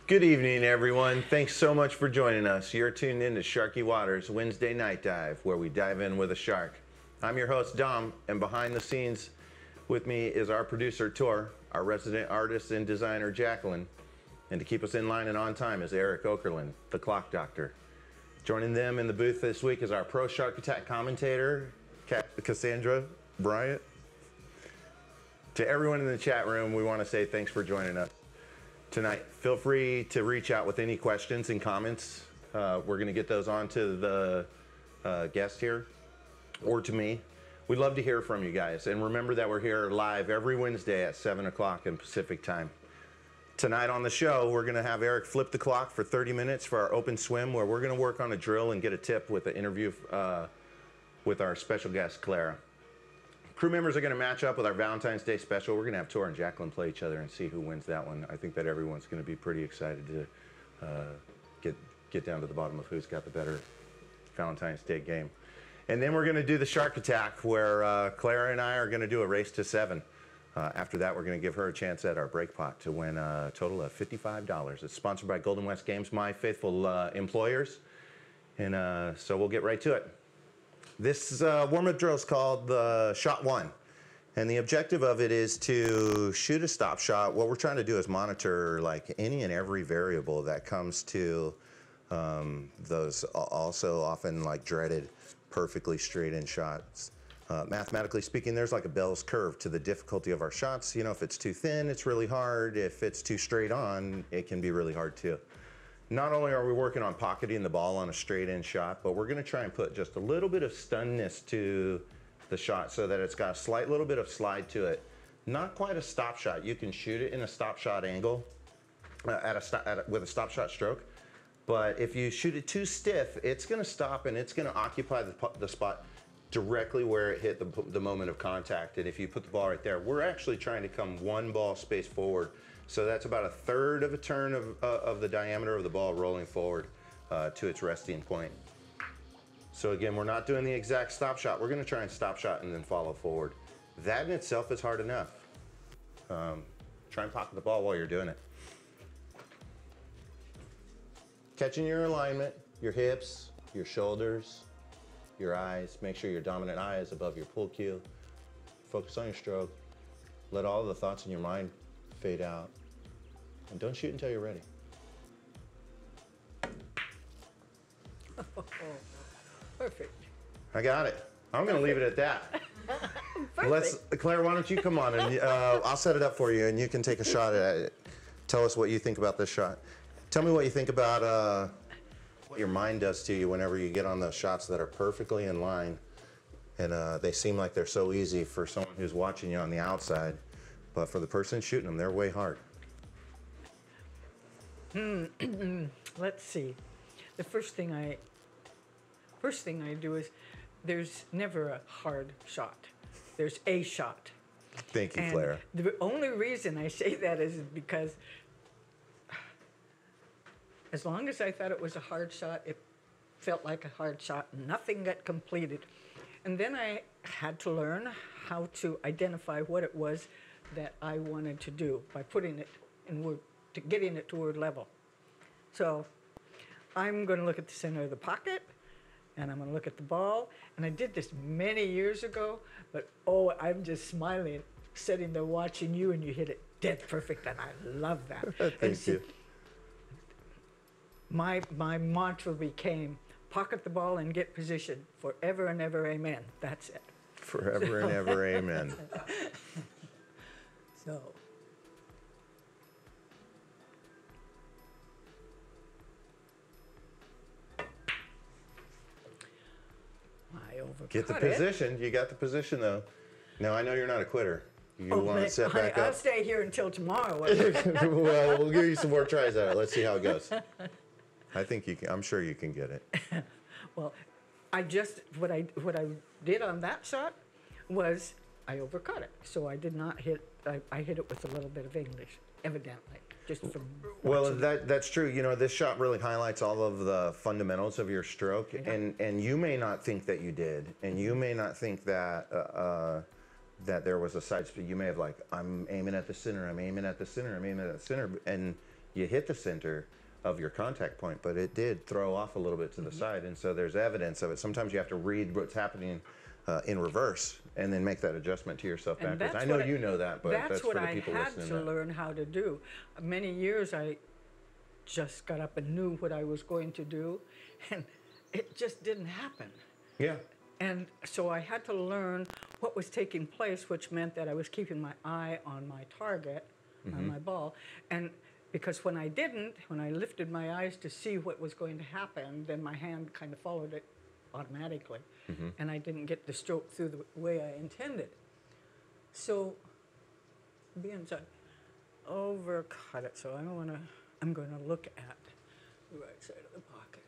Good evening, everyone. Thanks so much for joining us. You're tuned in to Sharky Waters Wednesday Night Dive, where we dive in with a shark. I'm your host, Dom, and behind the scenes with me is our producer, Tor, our resident artist and designer, Jacqueline, and to keep us in line and on time is Eric Okerlund, the clock doctor. Joining them in the booth this week is our pro shark attack commentator, Cassandra Bryant. To everyone in the chat room, we want to say thanks for joining us tonight. Feel free to reach out with any questions and comments. We're going to get those on to the guest here or to me. We'd love to hear from you guys. And remember that we're here live every Wednesday at 7 o'clock in Pacific time. Tonight on the show, we're going to have Eric flip the clock for 30 minutes for our open swim, where we're going to work on a drill and get a tip with an interview with our special guest, Clara. Crew members are going to match up with our Valentine's Day special. We're going to have Tor and Jacqueline play each other and see who wins that one. I think that everyone's going to be pretty excited to get down to the bottom of who's got the better Valentine's Day game. And then we're going to do the shark attack, where Clara and I are going to do a race to 7. After that, we're going to give her a chance at our break pot to win a total of $55. It's sponsored by Golden West Games, my faithful employers. And so we'll get right to it. This warm-up drill is called the Shot 1. And the objective of it is to shoot a stop shot. What we're trying to do is monitor like any and every variable that comes to those also often like dreaded perfectly straight in shots. Mathematically speaking, there's like a bell's curve to the difficulty of our shots. You know, if it's too thin, it's really hard. If it's too straight on, it can be really hard too. Not only are we working on pocketing the ball on a straight in shot, but we're going to try and put just a little bit of stunness to the shot so that it's got a slight little bit of slide to it. Not quite a stop shot. You can shoot it in a stop shot angle with a stop shot stroke. But if you shoot it too stiff, it's going to stop and it's going to occupy the spot directly where it hit the moment of contact. And if you put the ball right there, we're actually trying to come one ball space forward. So that's about a third of a turn of the diameter of the ball rolling forward to its resting point. So again, we're not doing the exact stop shot. We're going to try and stop shot and then follow forward. That in itself is hard enough. Try and pocket the ball while you're doing it. Catching your alignment, your hips, your shoulders, your eyes. Make sure your dominant eye is above your pull cue. Focus on your stroke. Let all of the thoughts in your mind fade out. And don't shoot until you're ready. Oh, perfect. I got it. I'm going to leave it at that. Claire, why don't you come on and I'll set it up for you and you can take a shot at it. Tell us what you think about this shot. Tell me what you think about what your mind does to you whenever you get on those shots that are perfectly in line and they seem like they're so easy for someone who's watching you on the outside, but for the person shooting them, they're way hard. Let's see. The first thing I do is there's never a hard shot. There's a shot. Thank you, and Clara. The only reason I say that is because as long as I thought it was a hard shot, it felt like a hard shot. Nothing got completed. And then I had to learn how to identify what it was that I wanted to do by putting it in word, to getting it to word level. So I'm going to look at the center of the pocket, and I'm going to look at the ball. And I did this many years ago, but oh, I'm just smiling, sitting there watching you, and you hit it dead perfect, and I love that. Thank you. My mantra became, pocket the ball and get position. Forever and ever, amen. That's it. Forever and ever, amen. So. I overcut Get the position. You got the position, though. Now, I know you're not a quitter. You want to set back up? I'll stay here until tomorrow. Well, we'll give you some more tries at it. Let's see how it goes. I think you can. I'm sure you can get it. Well, what I did on that shot was I overcut it. So I did not hit. I hit it with a little bit of English, evidently, just from. Well, that's true. You know, this shot really highlights all of the fundamentals of your stroke, yeah. and you may not think that you did, and you may not think that that there was a side spin. You may have like, I'm aiming at the center, I'm aiming at the center, I'm aiming at the center, and you hit the center of your contact point, but it did throw off a little bit to the side, and so there's evidence of it. Sometimes you have to read what's happening in reverse and then make that adjustment to yourself And backwards. that's I know what you know that, but that's for what the I people had listening. to learn how to do. Many years I just got up and knew what I was going to do, and it just didn't happen. Yeah. And so I had to learn what was taking place, which meant that I was keeping my eye on my target, on my ball. And because when I didn't, when I lifted my eyes to see what was going to happen, then my hand kind of followed it automatically. And I didn't get the stroke through the way I intended. So, being so overcut it, so I'm going to look at the right side of the pocket.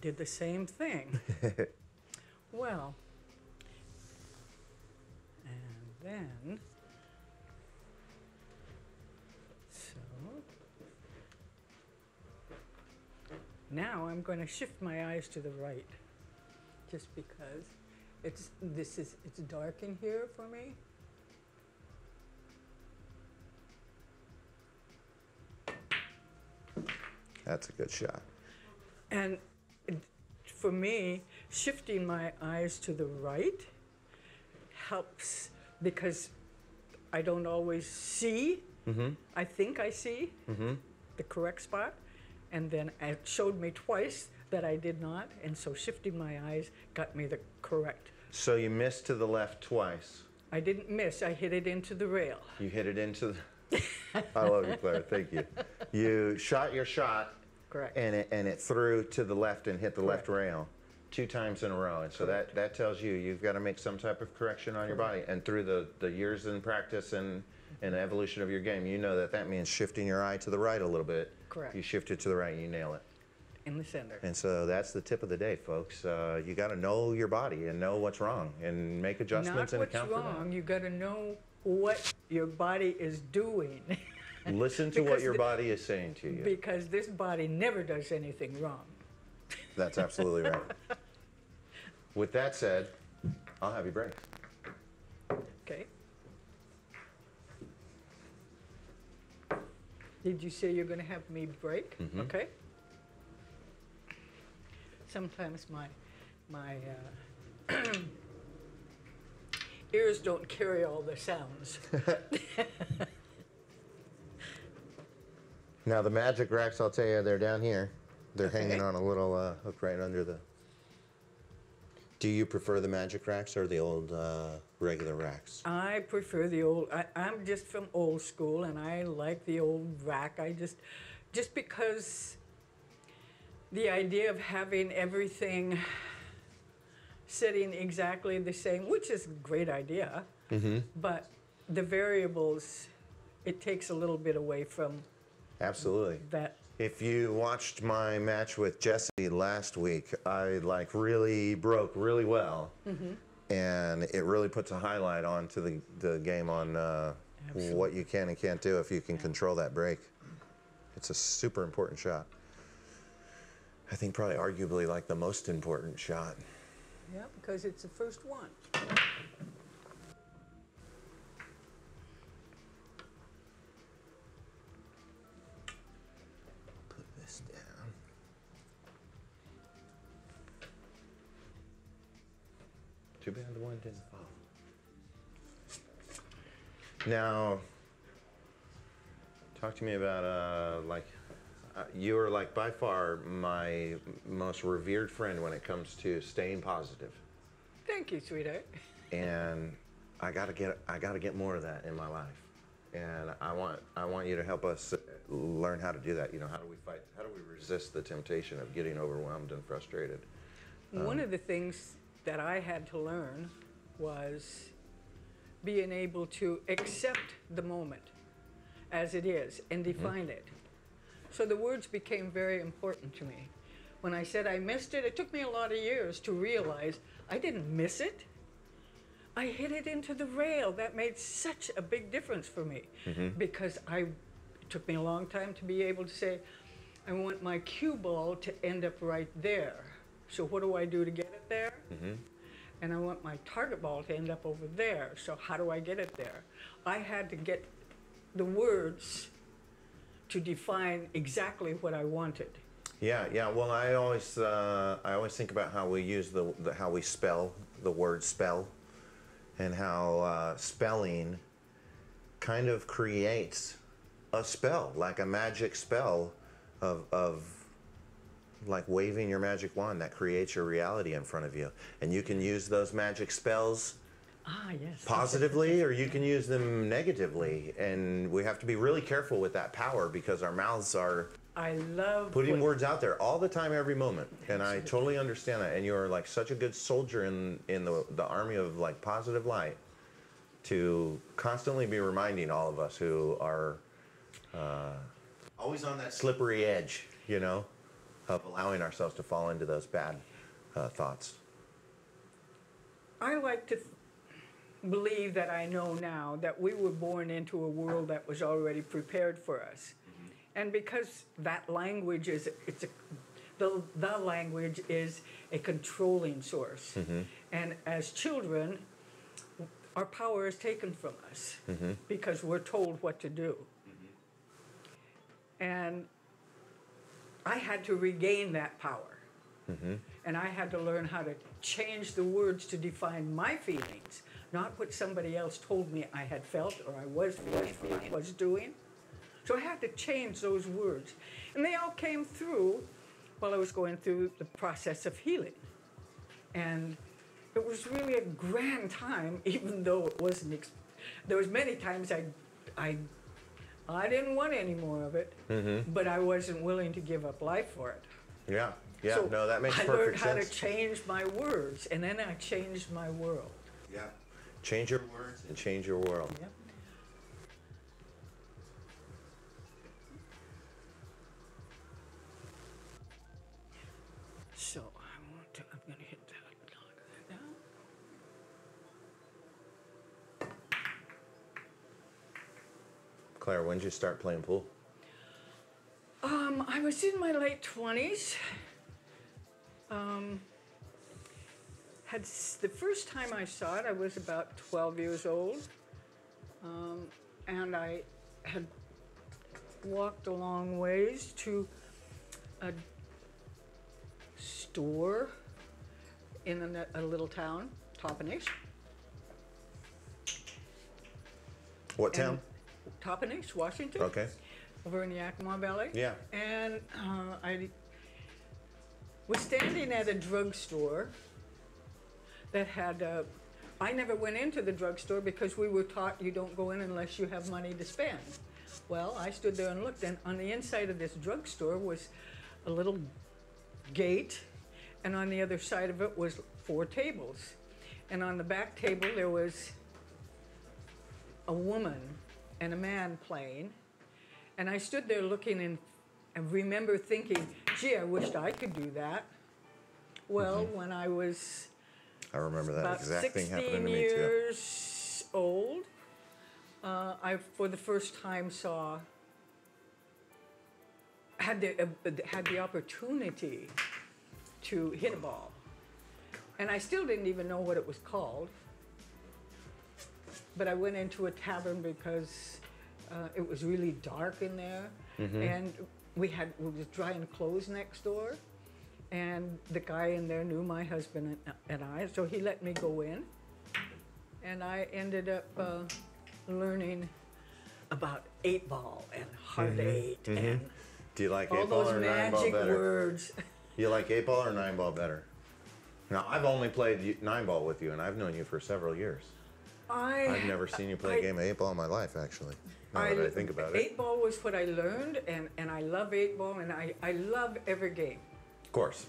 Did the same thing. Well, and then, so, now I'm going to shift my eyes to the right, just because it's dark in here for me. That's a good shot. And for me, shifting my eyes to the right helps because I don't always see. I think I see the correct spot, and then it showed me twice that I did not, and so shifting my eyes got me the correct. So you missed to the left twice. I didn't miss. I hit it into the rail. You hit it into the... I love you, Clara. Thank you. You shot your shot. Correct. And it threw to the left and hit the Correct. left rail 2 times in a row. And so that tells you've got to make some type of correction on your body. And through the years in practice and the evolution of your game, you know that means shifting your eye to the right a little bit. Correct. You shift it to the right and you nail it. In the center. And so that's the tip of the day, folks. You got to know your body and know what's wrong and make adjustments and account for that. Not what's wrong. You got to know what your body is doing. Listen to what your body is saying to you. Because this body never does anything wrong. That's absolutely right. With that said, I'll have you break. Okay. Did you say you're going to have me break? Okay. Sometimes my ears don't carry all the sounds. Now the magic racks, I'll tell you, they're down here. They're Okay. hanging on a little hook right under the... Do you prefer the magic racks or the old regular racks? I prefer the old, I'm just from old school and I like the old rack. Just because the idea of having everything sitting exactly the same, which is a great idea, but the variables, it takes a little bit away from Absolutely. that. If you watched my match with Jesse last week, I really broke really well. And it really puts a highlight onto the game on what you can and can't do if you can control that break. It's a super important shot. I think probably arguably like the most important shot. Yeah, because it's the first one. Put this down. Too bad the one didn't fall. Now, talk to me about you are like by far my most revered friend when it comes to staying positive. Thank you, sweetheart. And I gotta get more of that in my life. And I want you to help us learn how to do that. You know, how do we fight? How do we resist the temptation of getting overwhelmed and frustrated? One of the things that I had to learn was being able to accept the moment as it is and define it. So the words became very important to me. When I said I missed it, it took me a lot of years to realize I didn't miss it. I hit it into the rail. That made such a big difference for me because it took me a long time to be able to say, I want my cue ball to end up right there. So what do I do to get it there? and I want my target ball to end up over there. So how do I get it there? I had to get the words to define exactly what I wanted. Yeah, yeah. Well, I always think about how we use how we spell the word spell, and how spelling kind of creates a spell, like a magic spell of like waving your magic wand that creates your reality in front of you. And you can use those magic spells Yes. positively, or you can use them negatively. And we have to be really careful with that power, because our mouths are I love putting words out there all the time, every moment. And I totally understand that. And you're like such a good soldier in the army of like positive light, to constantly be reminding all of us who are always on that slippery edge, you know, of allowing ourselves to fall into those bad thoughts. I like to believe that I know now that we were born into a world that was already prepared for us. And because that language is, the language is a controlling source. And as children, our power is taken from us because we're told what to do. And I had to regain that power. And I had to learn how to change the words to define my feelings, not what somebody else told me I had felt or I was feeling or I was doing. So I had to change those words. And they all came through while I was going through the process of healing. And it was really a grand time, even though it wasn't, there was many times I didn't want any more of it, but I wasn't willing to give up life for it. Yeah, yeah, So no, that makes I perfect sense. learned how to change my words, and then I changed my world. Yeah, change your words and change your world. Yep. So I'm going to hit that now. Claire, when did you start playing pool? I was in my late 20s. The first time I saw it, I was about 12 years old. And I had walked a long ways to a store in a little town, Toppenish. What town? Toppenish, Washington. Okay. Over in the Yakima Valley. Yeah. And I was standing at a drugstore that had, I never went into the drugstore because we were taught you don't go in unless you have money to spend. Well, I stood there and looked, and on the inside of this drugstore was a little gate, and on the other side of it was 4 tables. And on the back table there was a woman and a man playing. And I stood there looking and remember thinking, gee, I wished I could do that. Well, when I was I remember that about exact thing happening 16 to me too. years old, I for the first time had the opportunity to hit a ball. And I still didn't even know what it was called. But I went into a tavern because it was really dark in there, and we was drying clothes next door, and the guy in there knew my husband and I, so he let me go in, and I ended up learning about 8-ball and heart 8 and Do you like all 8-ball those or 9-ball magic better? words. You like 8-ball or 9-ball better? Now, I've only played 9-ball with you, and I've known you for several years. I've never seen you play a game of 8-ball in my life, actually. Now that I think about it. 8-ball was what I learned, and I love 8-ball, and I love every game. Of course.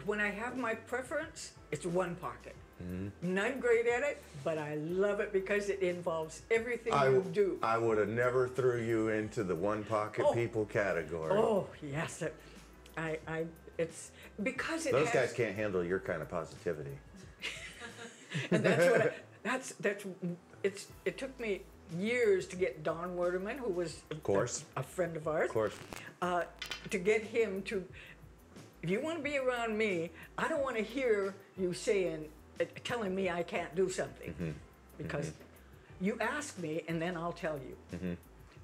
When I have my preference, it's one pocket. Not great at it, but I love it because it involves everything you do. I would have never threw you into the one pocket people category. Oh yes, it's because Those guys can't handle your kind of positivity. And that's what it took me years to get Don Werderman, who was a friend of ours, to get him to, if you want to be around me, I don't want to hear you saying telling me I can't do something because you ask me and then I'll tell you.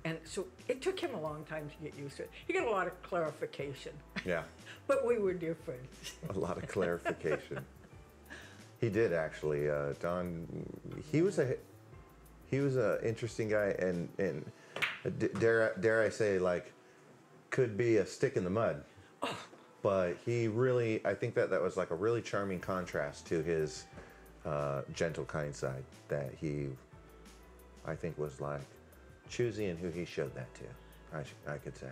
And so it took him a long time to get used to it. He got a lot of clarification. Yeah. But we were dear friends. A lot of clarification. He did actually. Don, he was an interesting guy, and dare I say, like, could be a stick in the mud. Oh. But he really, I think that was like a really charming contrast to his gentle, kind side that he, I think, was like choosy in who he showed that to. I could say.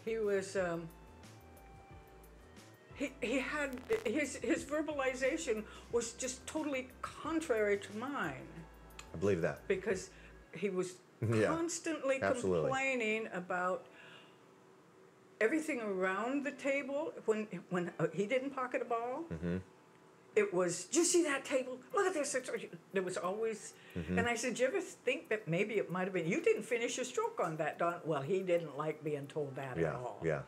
He was. He had his verbalization was just totally contrary to mine. I believe that. Because he was constantly complaining about everything around the table. When he didn't pocket a ball, it was, "Did you see that table? Look at this." There was always, and I said, "Do you ever think that maybe it might have been, you didn't finish your stroke on that, Don?" Well, he didn't like being told that at all. Yeah.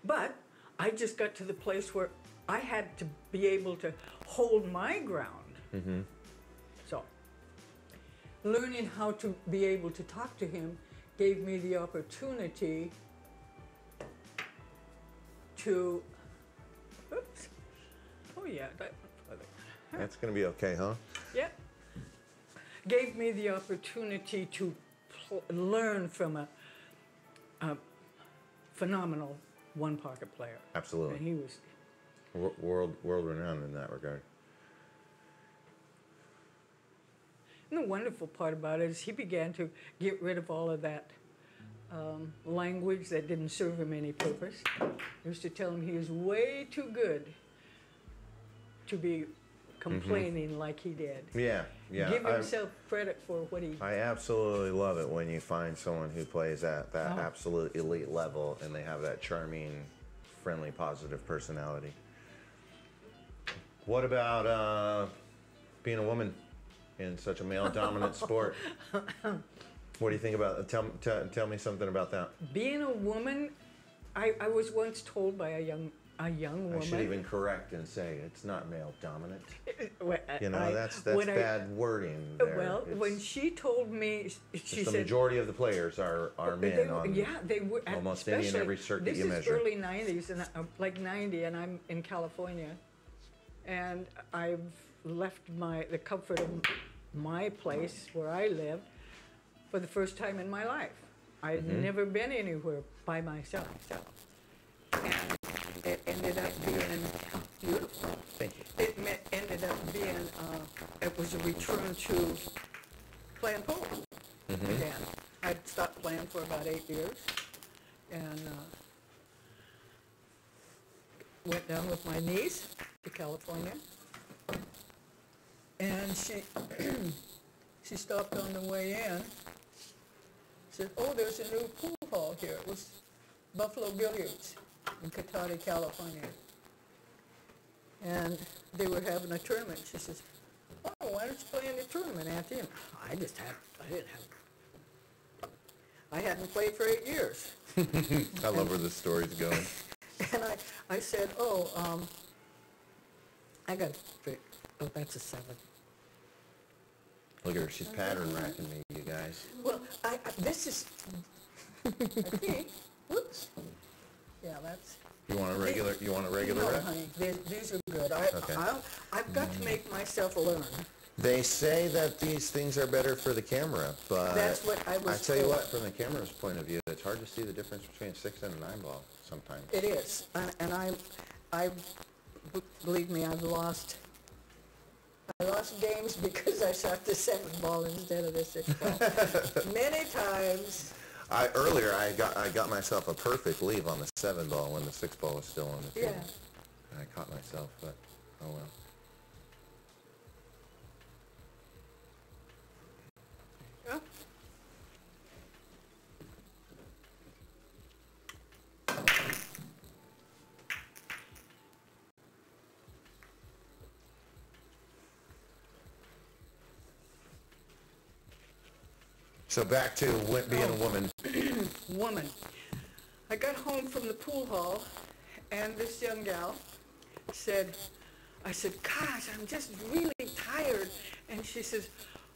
But I just got to the place where I had to be able to hold my ground. So, learning how to be able to talk to him gave me the opportunity to, oops, oh yeah, That's going to be okay, huh? yeah, gave me the opportunity to learn from a phenomenal one pocket player. Absolutely. And he was world renowned in that regard. And the wonderful part about it is he began to get rid of all of that language that didn't serve him any purpose. I used to tell him he was way too good to be complaining like he did. Yeah. Give himself credit for what he... I absolutely love it when you find someone who plays at that absolute elite level and they have that charming, friendly, positive personality. What about being a woman in such a male-dominant sport? What do you think about that? Tell me something about that. Being a woman, I was once told by a young woman. I should even correct and say it's not male dominant. You know, that's bad wording there. Well, when she told me, she said the majority of the players are men on they were almost any and every circuit you measure. This is early 90s, and like 90, and I'm in California, and I've left the comfort of my place where I lived for the first time in my life. I'd never been anywhere by myself. And it ended up being beautiful. Thank you. It ended up being, it was a return to playing pool again. I'd stopped playing for about 8 years and went down with my niece to California. And she stopped on the way in, said, "Oh, there's a new pool hall here." It was Buffalo Billiards in Cotati, California. And they were having a tournament. She says, "Oh, why don't you play in the tournament, Auntie?" And I hadn't played for 8 years. I love where this story's going. And I said, I got to, that's a 7. Look at her, she's pattern racking me, you guys. Well, this is, okay, whoops. Yeah, that's. You want a regular No, rack? honey, these are good. Okay. I've got to make myself learn. They say that these things are better for the camera, but That's what I was I tell you told. what, from the camera's point of view, it's hard to see the difference between a 6 and a 9 ball sometimes. It is, and I believe me, I lost games because I shot the 7 ball instead of the 6 ball. Many times. Earlier I got myself a perfect leave on the 7 ball when the 6 ball was still on the table. Yeah. And I caught myself, but oh well. Yeah. So back to being a woman. Woman. I got home from the pool hall, and this young gal said, I said, gosh, I'm just really tired. And she says,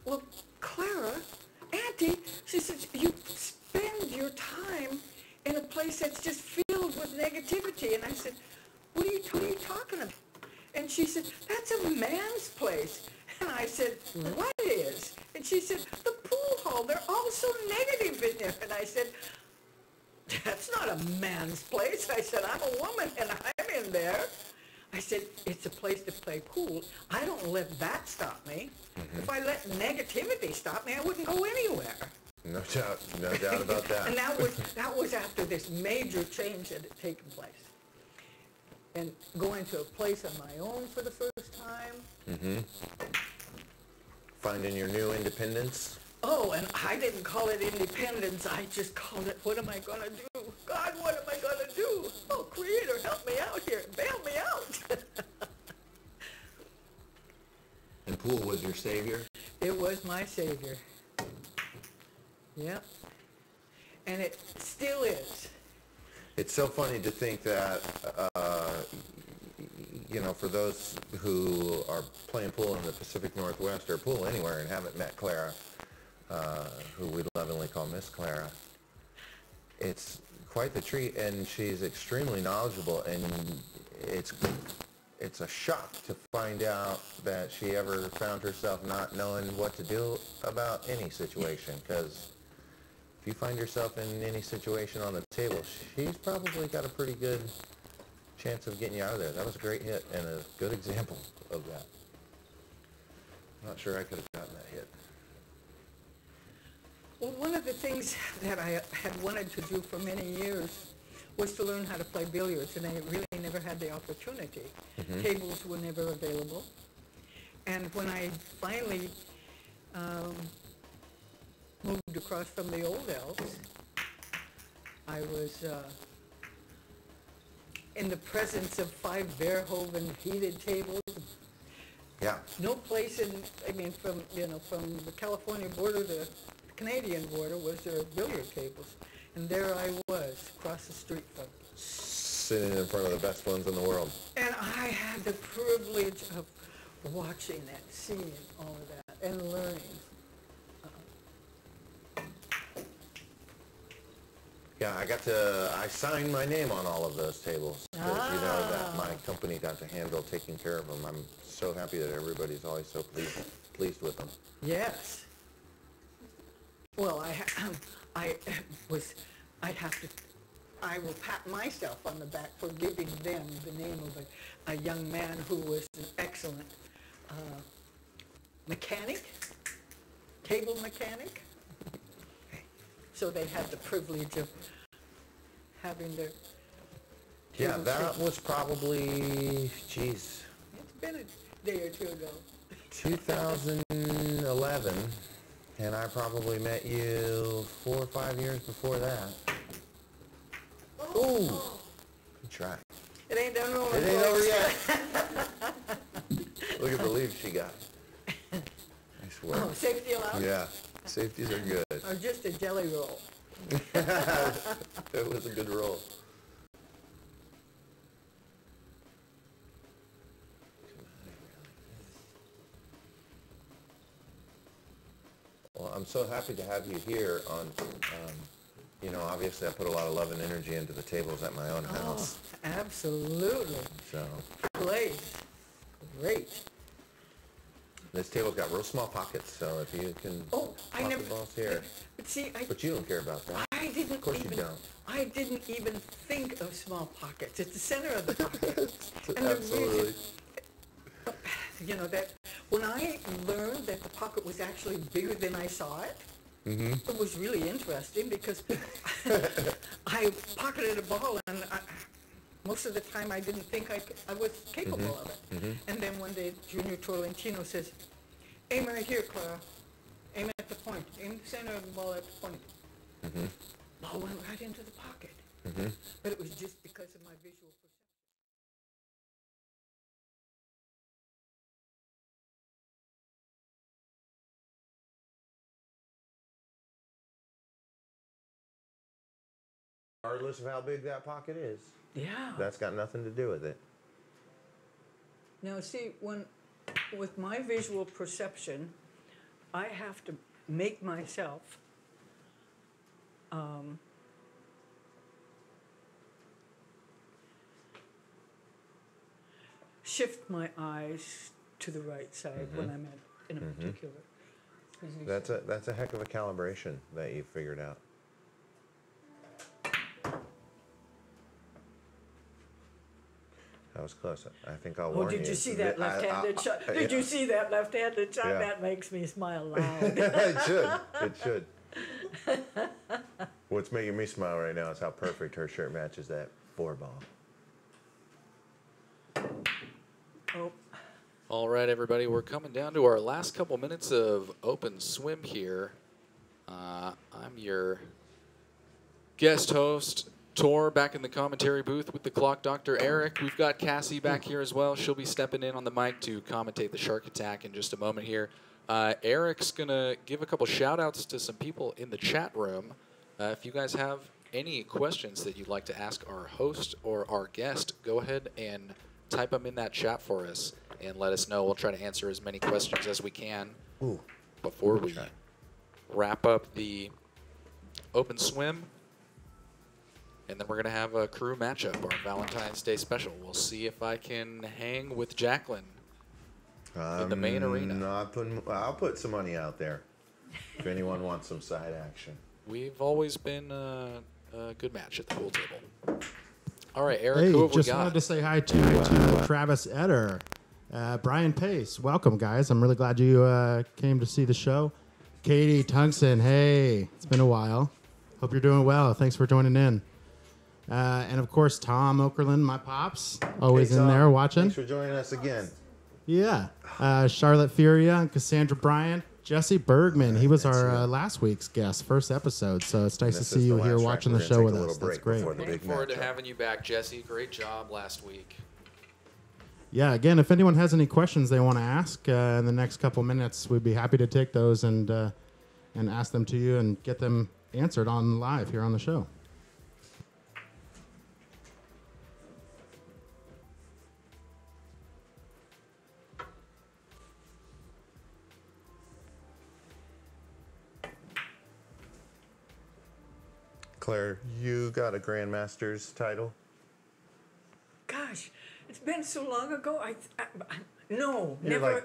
well, Clara, Auntie, she says, you spend your time in a place that's just filled with negativity. And I said, what are you talking about? And she said, that's a man's place. And I said, what is? And she said, the pool hall. They're all so negative in there. And I said, that's not a man's place. I said, I'm a woman and I'm in there. I said, it's a place to play pool. I don't let that stop me. Mm-hmm. If I let negativity stop me, I wouldn't go anywhere. No doubt about that. And that was after this major change that had taken place. And going to a place on my own for the first time. Mm-hmm. Finding your new independence. Oh, and I didn't call it independence. I just called it, what am I going to do? God, what am I going to do? Oh, Creator, help me out here. Bail me out. And pool was your savior? It was my savior. Yep. And it still is. It's so funny to think that, for those who are playing pool in the Pacific Northwest or pool anywhere and haven't met Clara, who we lovingly call Miss Clara, it's quite the treat, and she's extremely knowledgeable, and it's a shock to find out that she ever found herself not knowing what to do about any situation, because if you find yourself in any situation on the table, she's probably got a pretty good chance of getting you out of there. That was a great hit and a good example of that. I'm not sure I could have gotten that hit. Well, one of the things that I had wanted to do for many years was to learn how to play billiards, and I really never had the opportunity. Mm-hmm. Tables were never available. And when I finally moved across from the old Elks, I was in the presence of 5 Verhoeven heated tables. Yeah. No place from the California border to the Canadian border was there billiard tables. And there I was, across the street from them. Sitting in front of the best ones in the world. And I had the privilege of watching that, seeing all of that, and learning. Yeah, I signed my name on all of those tables. Because, that my company got to handle taking care of them. I'm so happy that everybody's always so pleased with them. Yes. Well, I will pat myself on the back for giving them the name of a young man who was an excellent mechanic, table mechanic. So they had the privilege of having their... Yeah, that was probably, geez. It's been a day or two ago. 2011, and I probably met you 4 or 5 years before that. Ooh, good try. It ain't done rolling. It ain't over yet. Look at the leaves she got. I swear. Oh, safety allowed? Yeah, safeties are good. Or just a jelly roll. It was a good roll. Well, I'm so happy to have you here on, obviously I put a lot of love and energy into the tables at my own house. Oh, absolutely. So. Place. Great. This table's got real small pockets, so if you can pop the balls here. But you don't care about that. Of course you don't. I didn't even think of small pockets. It's the center of the pocket. Absolutely. That when I learned that the pocket was actually bigger than I saw it, mm-hmm. It was really interesting because I pocketed a ball and most of the time I didn't think I was capable mm-hmm. of it. Mm-hmm. And then one day Junior Tolentino says, aim right here, Clara. Aim at the point. Aim the center of the ball at the point. Mm-hmm. Ball went right into the pocket. Mm-hmm. But it was just because of my visual perception. Regardless of how big that pocket is. Yeah. That's got nothing to do with it. Now, see, with my visual perception, I have to make myself shift my eyes to the right side when I'm in a particular position. That's a heck of a calibration that you figured out. That was close. I think I'll warn you. Oh, did you see that left-handed shot? Did you see that left-handed shot? Yeah. That makes me smile loud. It should. It should. What's making me smile right now is how perfect her shirt matches that 4-ball. Oh. All right, everybody, we're coming down to our last couple minutes of open swim here. I'm your guest host, Tor, back in the commentary booth with the clock doctor, Eric. We've got Cassie back here as well. She'll be stepping in on the mic to commentate the shark attack in just a moment here. Eric's going to give a couple shout-outs to some people in the chat room. If you guys have any questions that you'd like to ask our host or our guest, go ahead and type them in that chat for us and let us know. We'll try to answer as many questions as we can before we wrap up the open swim. And then we're going to have a crew matchup, our Valentine's Day special. We'll see if I can hang with Jacqueline in the main arena. I'll put some money out there if anyone wants some side action. We've always been a good match at the pool table. All right, Eric, hey, who have we just got? wanted to say hi to Travis Eder, Brian Pace. Welcome, guys. I'm really glad you came to see the show. Katie Tungsten, hey, it's been a while. Hope you're doing well. Thanks for joining in. And, of course, Tom Okerlund, my pops, always in there watching. Thanks for joining us again. Yeah. Charlotte Furia, Cassandra Bryant, Jesse Bergman. He was our last week's guest, first episode. So it's nice to see you here watching the show with us. That's great. Looking forward to having you back, Jesse. Great job last week. Yeah, again, if anyone has any questions they want to ask in the next couple minutes, we'd be happy to take those and ask them to you and get them answered on live here on the show. Claire, you got a Grandmaster's title? Gosh, it's been so long ago. No, You're never.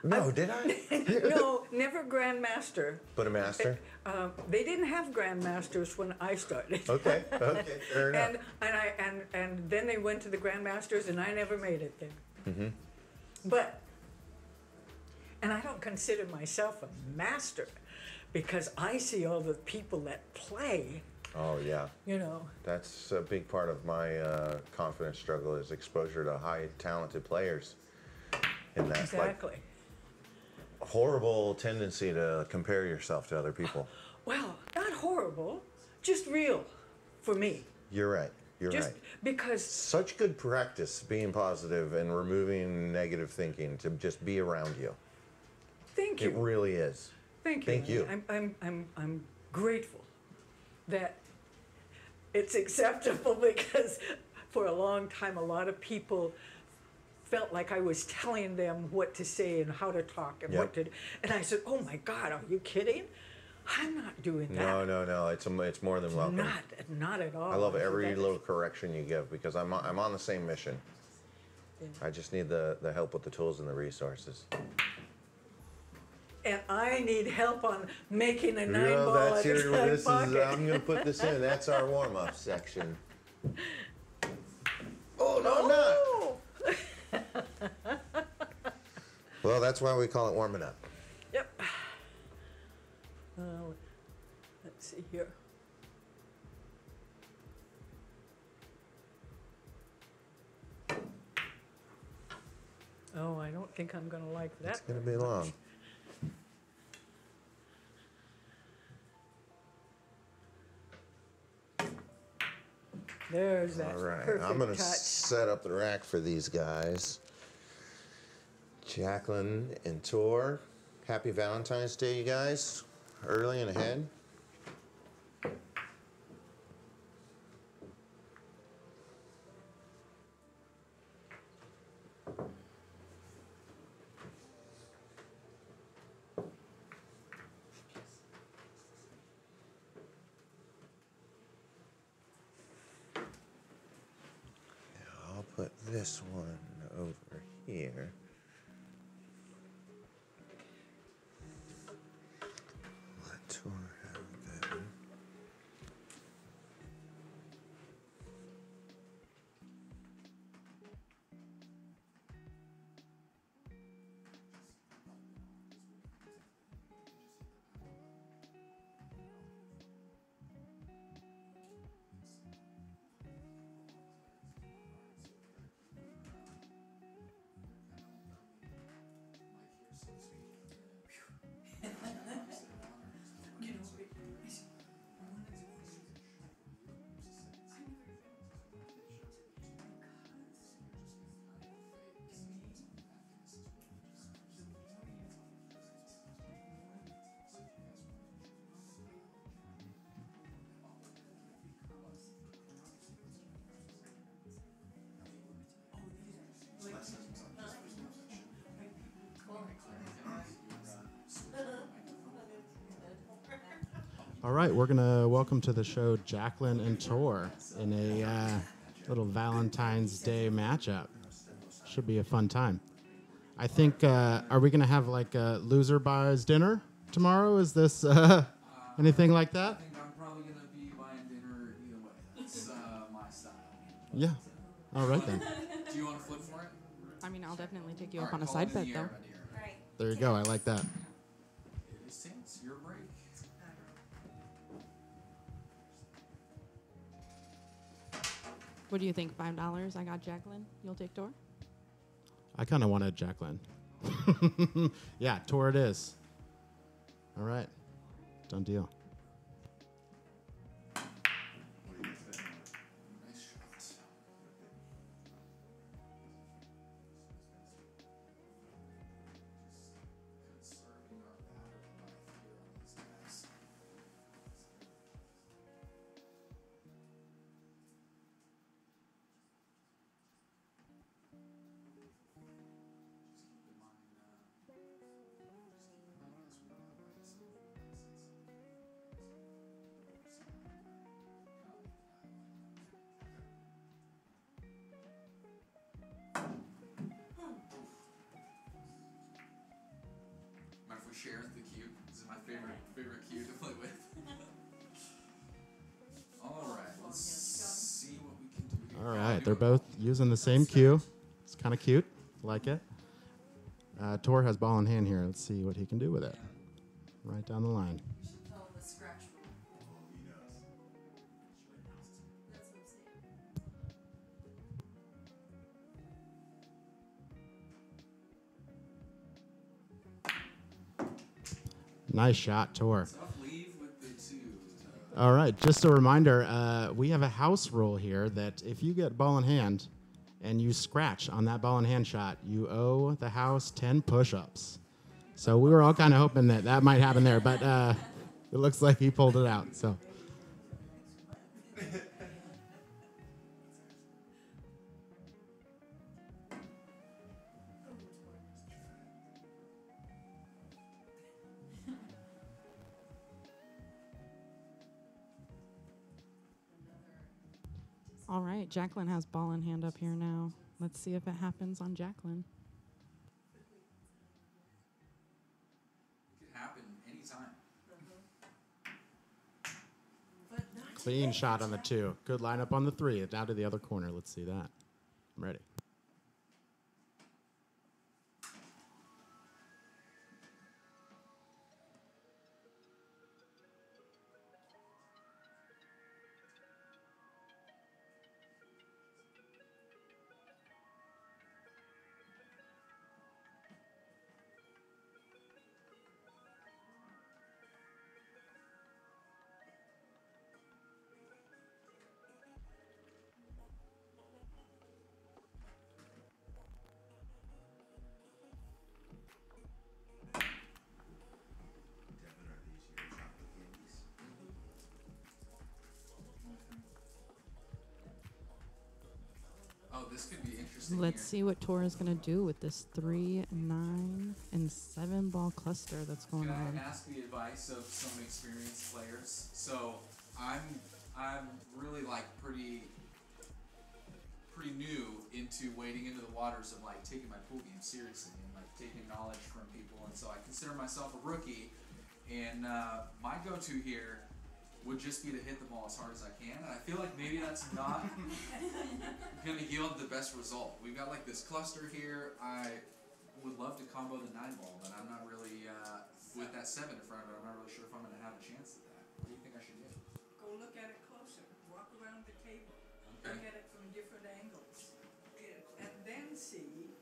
No, did I? No, never Grandmaster. But a master? They didn't have Grandmasters when I started. Okay, fair enough. And then they went to the Grandmasters, and I never made it there. Mm-hmm. And I don't consider myself a master, because I see all the people that play. Oh, yeah. You know. That's a big part of my confidence struggle is exposure to high talented players. And that Exactly. Horrible tendency to compare yourself to other people. Well, not horrible, just real for me. You're right. You're Just right. because Such good practice being positive and removing negative thinking to just be around you. Thank you. It really is. Thank you. I'm grateful that it's acceptable, because for a long time a lot of people felt like I was telling them what to say and how to talk and what to do. And I said, "Oh my God, are you kidding? I'm not doing that." No. It's more than welcome. Not at all. I love every little correction you give because I'm on the same mission. Yeah. I just need the help with the tools and the resources. And I need help on making a 9-ball at the pocket. I'm going to put this in. That's our warm-up section. Oh, no, not. Well, that's why we call it warming up. Yep. Let's see here. Oh, I don't think I'm going to like that. It's going to be long. There's that All right, perfect I'm going to touch. set up the rack for these guys. Jacqueline and Tor, happy Valentine's Day, you guys. Early and ahead. this one over here. Let Tor have that. All right, we're going to welcome to the show Jacqueline and Tor in a little Valentine's Day matchup. Should be a fun time. I think, are we going to have like a loser buys dinner tomorrow? Is this anything like that? I think I'm probably going to be buying dinner either way. That's my style. Yeah. All right then. Do you want to flip for it? I mean, I'll definitely take you All up right, on a call it side in bet, the though. air, my dear. Right. There you go. I like that. It is tense. Your break. What do you think? $5? I got Jacqueline. You'll take Tor? I kind of wanted Jacqueline. Yeah, Tor it is. All right. Done deal. Nice shot. Conserving our battery life here on these guys. Mind if we share the cube? This is my favorite cube to play with. All right, let's see what we can do here. All right. They're both using the same cue. It's kind of cute. Like it. Tor has ball in hand here. Let's see what he can do with it. Right down the line. Tell him the scratch rule. That's what I'm saying. Nice shot, Tor. Tough leave with the two. All right, just a reminder, we have a house rule here that if you get ball in hand and you scratch on that ball in hand shot, you owe the house 10 push-ups. So we were all kind of hoping that that might happen there, but it looks like he pulled it out. So All right, Jacqueline has ball in hand up here now. Let's see if it happens on Jacqueline. It could happen anytime. clean shot on the 2. Good lineup on the 3. Down to the other corner. Let's see that. I'm ready. Oh, this could be interesting. Let's here. see what Tor is going to do with this 3, 9, and 7 ball cluster that's going Can I on. ask the advice of some experienced players? So I'm really like pretty new into into wading into the waters of like taking my pool game seriously and like taking knowledge from people, and so I consider myself a rookie. And my go-to here would just be to hit the ball as hard as I can, and I feel like maybe that's not going to yield the best result. We've got like this cluster here. I would love to combo the 9 ball, but I'm not really with that 7 in front of it. I'm not really sure if I'm going to have a chance at that. What do you think I should do? Go look at it closer. Walk around the table. Okay. Look at it from different angles. And then see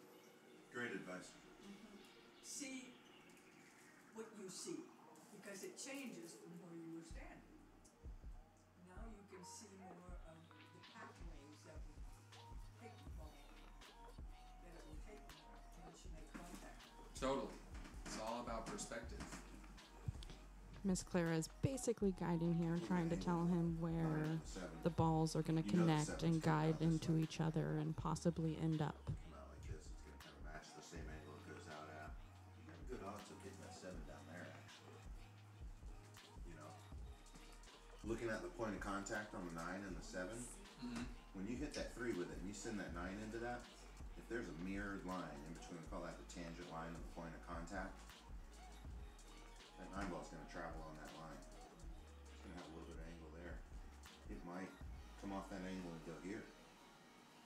Great advice. see what you see, because it changes from where you were standing. Now you can see more of the pathways that will take the ball, that it will take once you make contact. Totally. It's all about perspective. Miss Clara is basically guiding here, trying to tell him where the balls are going to You know the connect seven's and coming guide out this into way. each other and possibly end up. Come out like this, it's gonna kind of match the same angle it goes out at. You have good odds of getting that 7 down there, actually. You know, looking at the point of contact on the 9 and the 7, when you hit that 3 with it and you send that 9 into that, if there's a mirrored line in between, we call that the tangent line of the point of contact, that 9 ball's gonna travel on that line. It's gonna have a little bit of angle there. It might come off that angle and go here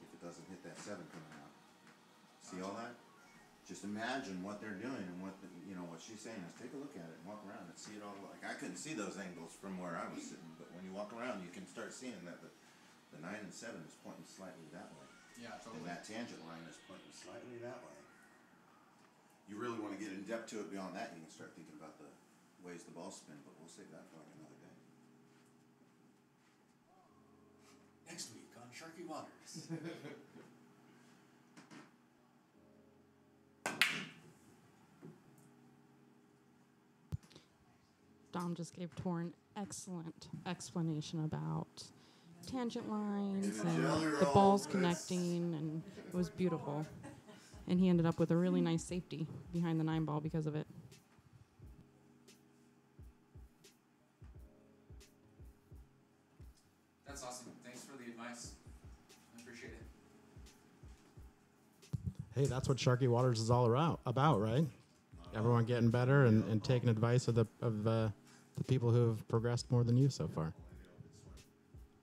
if it doesn't hit that 7 coming out. See all that? Just imagine what they're doing, and what what she's saying is take a look at it and walk around and see it all. Like I couldn't see those angles from where I was sitting, but when you walk around, you can start seeing that the 9 and 7 is pointing slightly that way, Yeah, and totally. that tangent line is pointing slightly that way. You really want to get in depth to it beyond that, you can start thinking about the ways the ball spin, but we'll save that for like another day. Next week on Sharky Waters. Dom just gave Tor an excellent explanation about tangent lines and the balls connecting, and it was beautiful. And he ended up with a really nice safety behind the 9 ball because of it. That's awesome. Thanks for the advice. I appreciate it. Hey, that's what Sharky Waters is all about, right? Everyone getting better and taking advice of the people who have progressed more than you so far.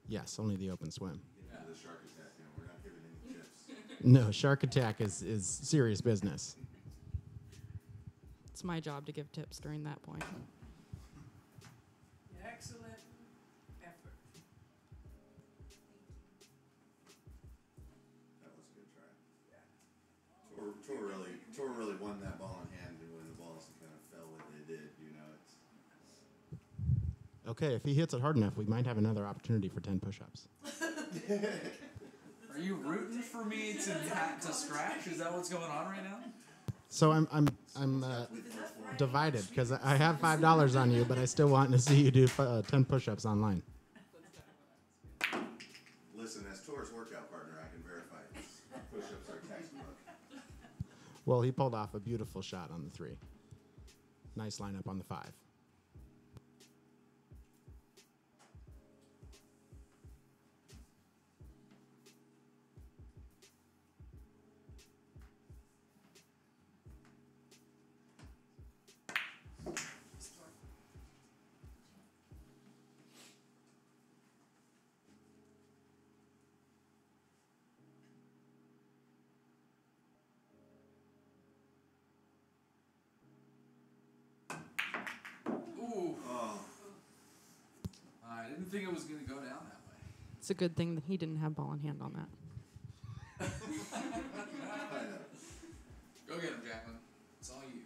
Yes, only the open swim. Get into the shark attack, we're not giving any chips. No, Shark Attack is serious business. It's my job to give tips during that point. Excellent effort. That was a good try. Tor really won that ball in hand, and when the balls kind of fell when they did, it's. Okay, if he hits it hard enough, we might have another opportunity for 10 push-ups. Are you rooting for me to scratch? Is that what's going on right now? So I'm divided because I have $5 on you, but I still want to see you do 10 push-ups online. Listen, as Tor's workout partner, I can verify this. Push-ups are textbook. Well, he pulled off a beautiful shot on the 3. Nice lineup on the 5. Ooh. Oh. I didn't think it was going to go down that way. It's a good thing that he didn't have ball in hand on that. Go get him, Jacqueline. It's all you.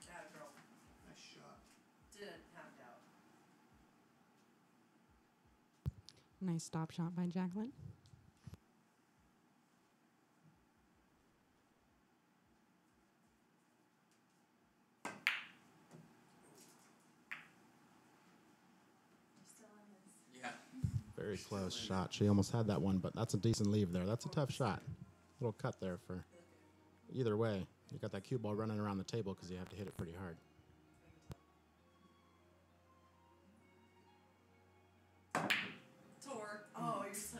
Atta girl. Nice shot. Didn't have doubt. Nice stop shot by Jacqueline. You're still in this. Yeah. Very very close shot. She almost had that one, but that's a decent leave there. That's a tough shot. Little cut there for either way. You got that cue ball running around the table because you have to hit it pretty hard. Tor. Oh, you're so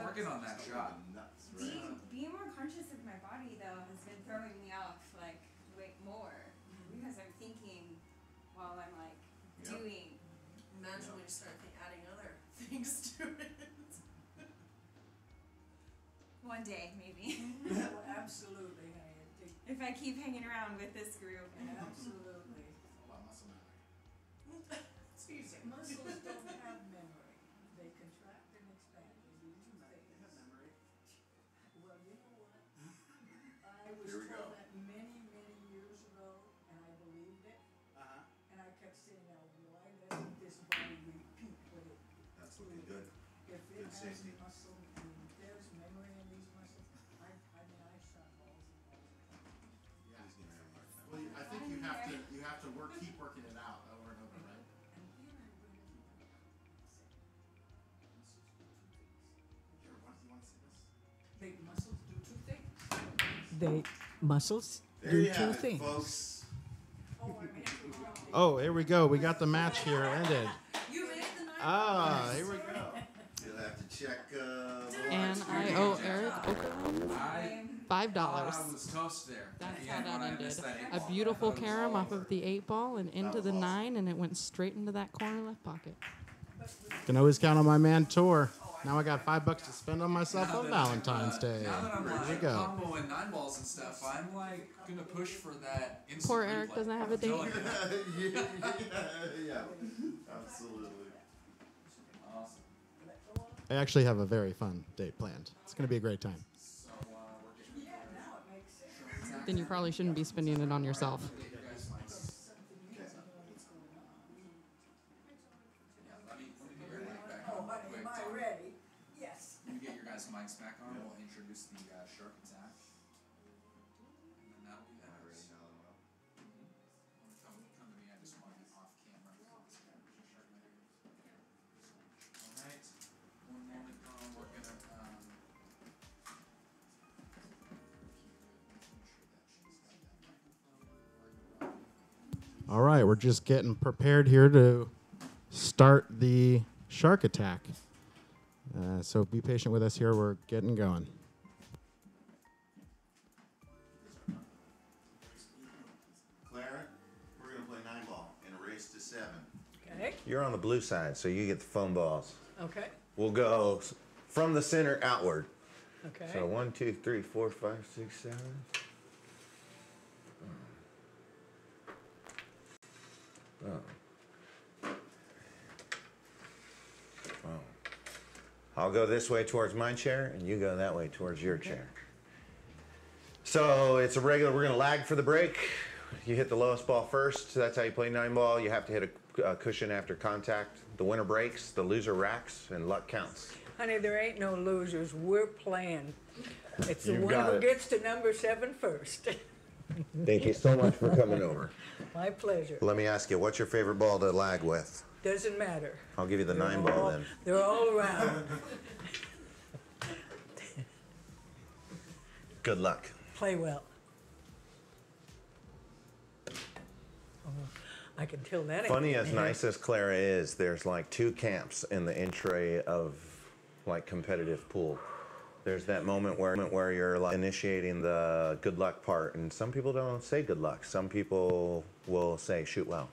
Working on that shot. Being more conscious of my body though has been throwing me off like way more because I'm thinking while I'm like doing. Imagine when you start adding other things to it. One day maybe. Oh, absolutely, honey. If I keep hanging around with this group. Absolutely. Muscles don't have memory. They contract and expand. They do two things. Well, you know what? I was told that many, many years ago, and I believed it. And I kept saying, now, why doesn't this body repeat what it That's looking good. If it Good has safety. muscle and there's memory in these muscles, I mean, I shot balls and balls. He's gonna have a hard time. Well, I think you have to keep working it out over and over, right? And here I really keep it up. Here, you want to see this? They muscles do two things. They muscles There do you two have it, things. folks. Oh, here we go. We got the match here ended. You made the night. Ah, here we go. You'll have to check. And I owe Eric Oakland I $5. was toast there. That's Yeah, how when that I ended. missed that eight A ball, beautiful I thought it was carom all off over. of the 8 ball and into was the awesome. 9, and it went straight into that corner left pocket. Can always count on my man Tor. Now I got $5 to spend on myself Now on that- Valentine's Day. Now that I'm There we like go. comboing 9 balls and stuff, I'm like gonna push for that instant Poor Eric replay. doesn't have a date. Telling you. Yeah, absolutely. Awesome. I actually have a very fun date planned. It's going to be a great time. So we're getting Then you probably shouldn't be spending it on yourself. get your guys' mics. Yeah, let me get your mic back on real quick. Am I Tom. ready? Yes. Let me get your guys' mics back on. We'll introduce the shark attack. And then that'll be that. Come to me. I just want to be off camera. Alright. One moment, we're gonna All right, we're just getting prepared here to start the shark attack. So be patient with us here. We're getting going. Clara, we're gonna play 9-ball in a race to 7. Okay. You're on the blue side, so you get the foam balls. Okay. We'll go from the center outward. Okay. So 1, 2, 3, 4, 5, 6, 7. Boom. Boom. I'll go this way towards my chair, and you go that way towards your chair. So it's a regular, we're going to lag for the break. You hit the lowest ball first. That's how you play 9-ball. You have to hit a cushion after contact. The winner breaks, the loser racks, and luck counts. Honey, there ain't no losers. We're playing. It's the You one got who it. gets to number 7 first. Thank you so much for coming over. My pleasure. Let me ask you, what's your favorite ball to lag with? Doesn't matter. I'll give you the 9-ball then. They're all around. Good luck. Play well. Oh, I can tell that. ain't Funny gonna as hit. nice as Clara is, there's like 2 camps in the entry of like competitive pool. There's that moment where you're like initiating the good luck part, and some people don't say good luck. Some people will say shoot well.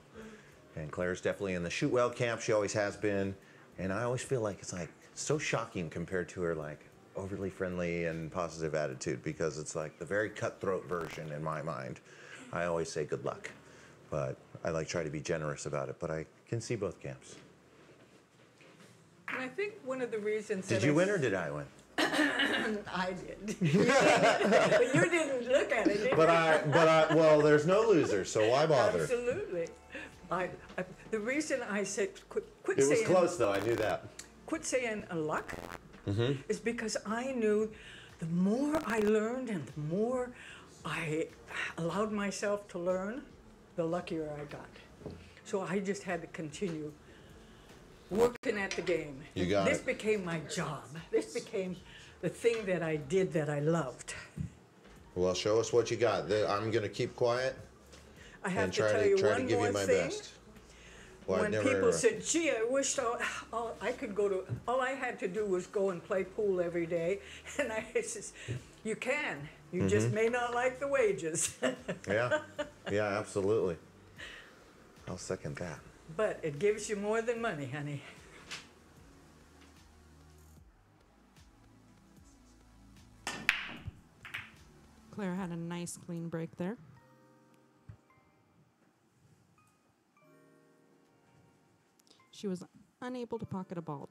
And Claire's definitely in the shoot well camp. She always has been. And I always feel like it's like so shocking compared to her like overly friendly and positive attitude, because it's like the very cutthroat version in my mind. I always say good luck, but I like try to be generous about it. But I can see both camps. And I think one of the reasons Did that you win or did I win? I did. But you didn't look at it, did you? Well, there's no losers, so why bother? Absolutely. The reason I said quit It was saying close though, I knew that. quit saying luck is because I knew the more I learned and the more I allowed myself to learn, the luckier I got. So I just had to continue working at the game. You got This it. became my job. This became the thing that I did that I loved. Well, show us what you got. I'm going to keep quiet I have and to try tell to you try to one give more you my thing. best. Well, When people said, "Gee, I wish I could go to," all I had to do was go and play pool every day, and I says, "You can. You just may not like the wages." Yeah, yeah, absolutely. I'll second that. But it gives you more than money, honey. Clara had a nice clean break there. She was unable to pocket a ball.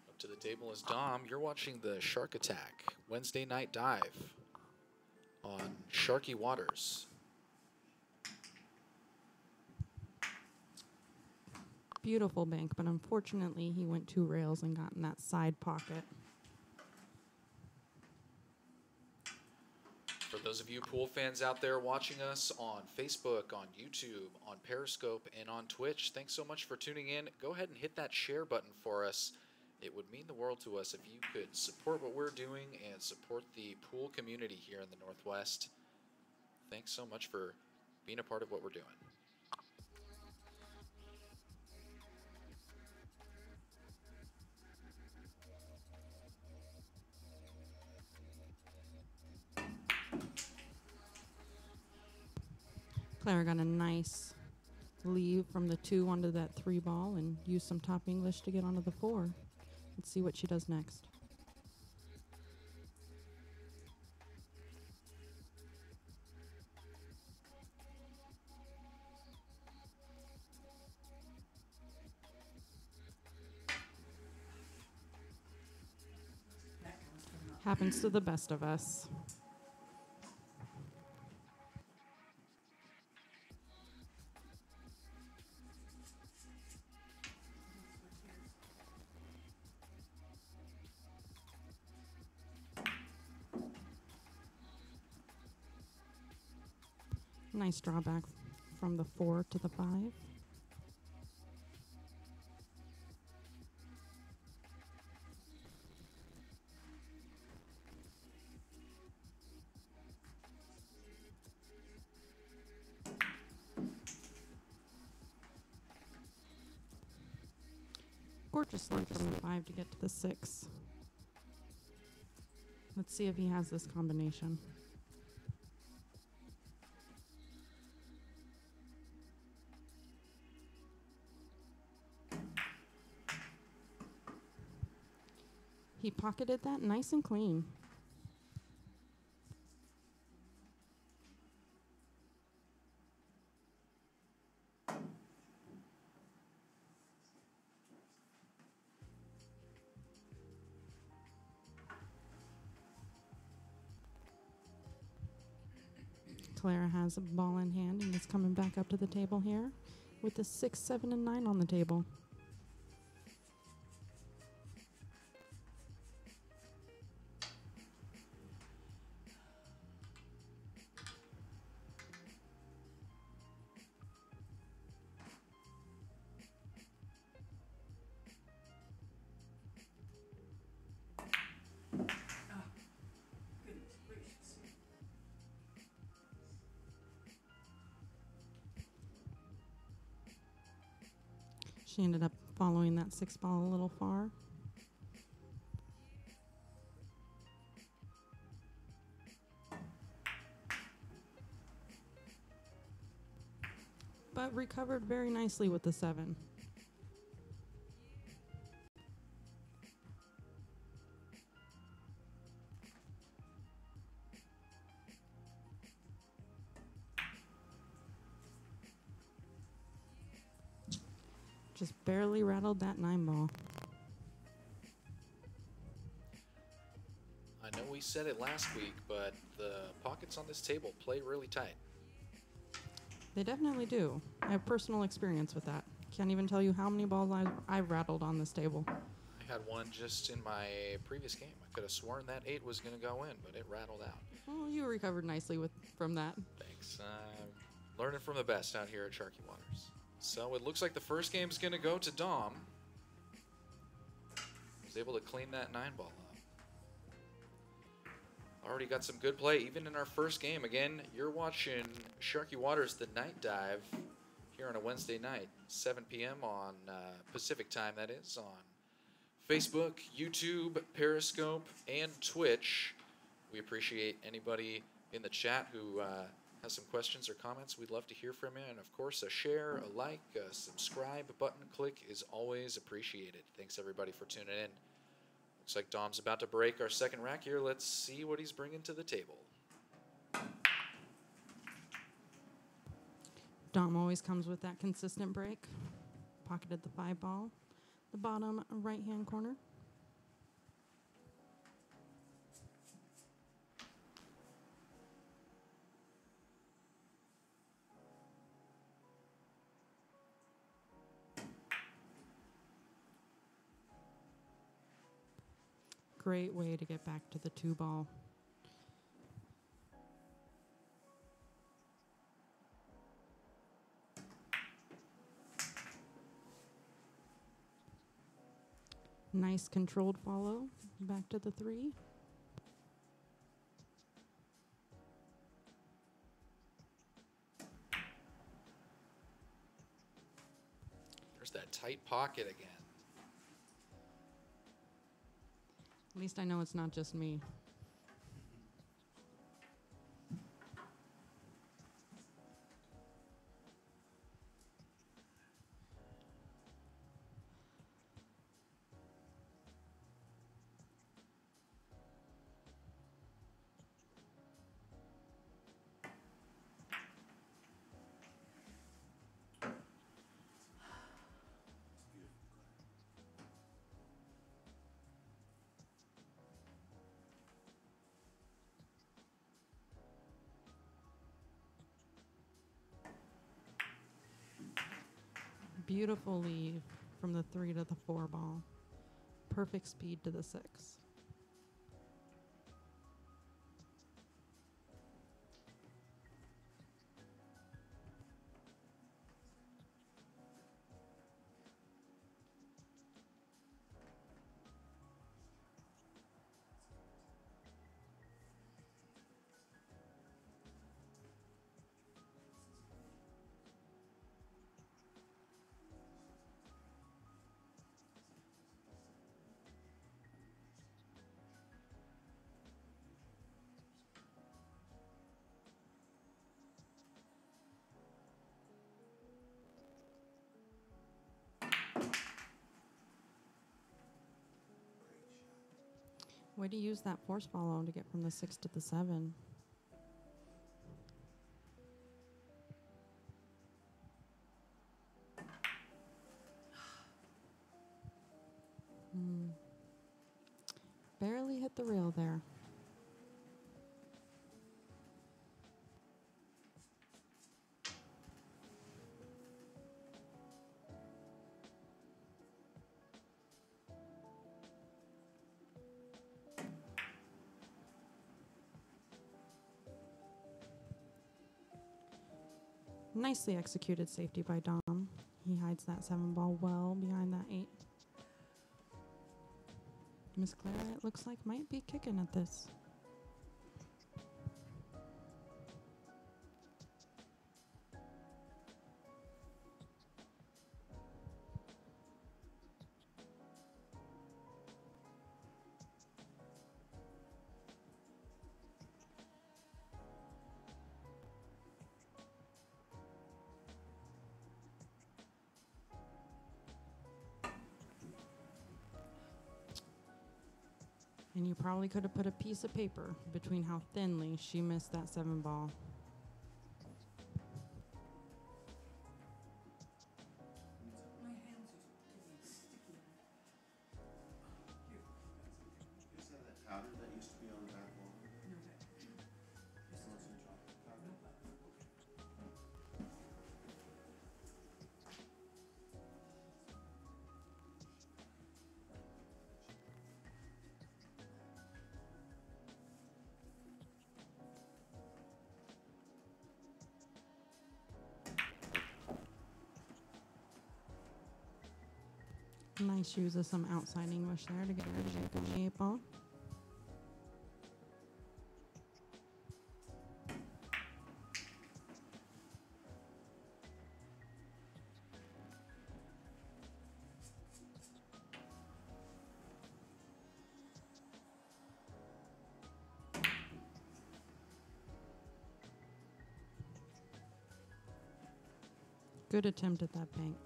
Up to the table is Dom. You're watching the Shark Attack Wednesday Night Dive on Sharky Waters. Beautiful bank, but unfortunately he went 2 rails and got in that side pocket. For those of you pool fans out there watching us on Facebook, on YouTube, on Periscope, and on Twitch, thanks so much for tuning in. Go ahead and hit that share button for us. It would mean the world to us if you could support what we're doing and support the pool community here in the Northwest. Thanks so much for being a part of what we're doing. Clara got a nice leave from the 2 onto that 3 ball and used some top English to get onto the 4. Let's see what she does next. Happens to the best of us. Nice drawback from the 4 to the 5. Gorgeously from the 5 to get to the 6. Let's see if he has this combination. He pocketed that nice and clean. Clara has a ball in hand and is coming back up to the table here with the 6, 7, and 9 on the table. She ended up following that 6 ball a little far. But recovered very nicely with the 7. Just barely rattled that 9 ball. I know we said it last week, but the pockets on this table play really tight. They definitely do. I have personal experience with that. Can't even tell you how many balls I've rattled on this table. I I had one just in my previous game. I could have sworn that 8 was going to go in, but it rattled out. Well, you recovered nicely from that. Thanks. Learning from the best out here at Sharky Waters. So it looks like the first game's going to go to Dom. Was able to clean that 9-ball up. Already got some good play, even in our first game. Again, you're watching Sharky Waters, the Night Dive, here on a Wednesday night, 7 p.m. on Pacific time, that is, on Facebook, YouTube, Periscope, and Twitch. We appreciate anybody in the chat who has some questions or comments. We'd love to hear from you. And, of course, a share, a like, a subscribe button click is always appreciated. Thanks, everybody, for tuning in. Looks like Dom's about to break our second rack here. Let's see what he's bringing to the table. Dom always comes with that consistent break. Pocketed the 5-ball. The bottom right-hand corner. Great way to get back to the 2-ball. Nice controlled follow. Back to the 3. There's that tight pocket again. At least I know it's not just me. Beautiful leave from the 3 to the 4-ball. Perfect speed to the 6. Way to use that force follow to get from the 6 to the 7. Barely hit the rail there. Nicely executed safety by Dom. He hides that 7-ball well behind that 8. Miss Clara, it looks like, might be kicking at this. And you probably could have put a piece of paper between how thinly she missed that 7-ball. My hands are getting sticky. Here. Is that that powder that used to be on the back wall? No, that. This is a drop. No, but okay. Nice use of some outside English there to get her shape on the 8-ball. Good attempt at that bank.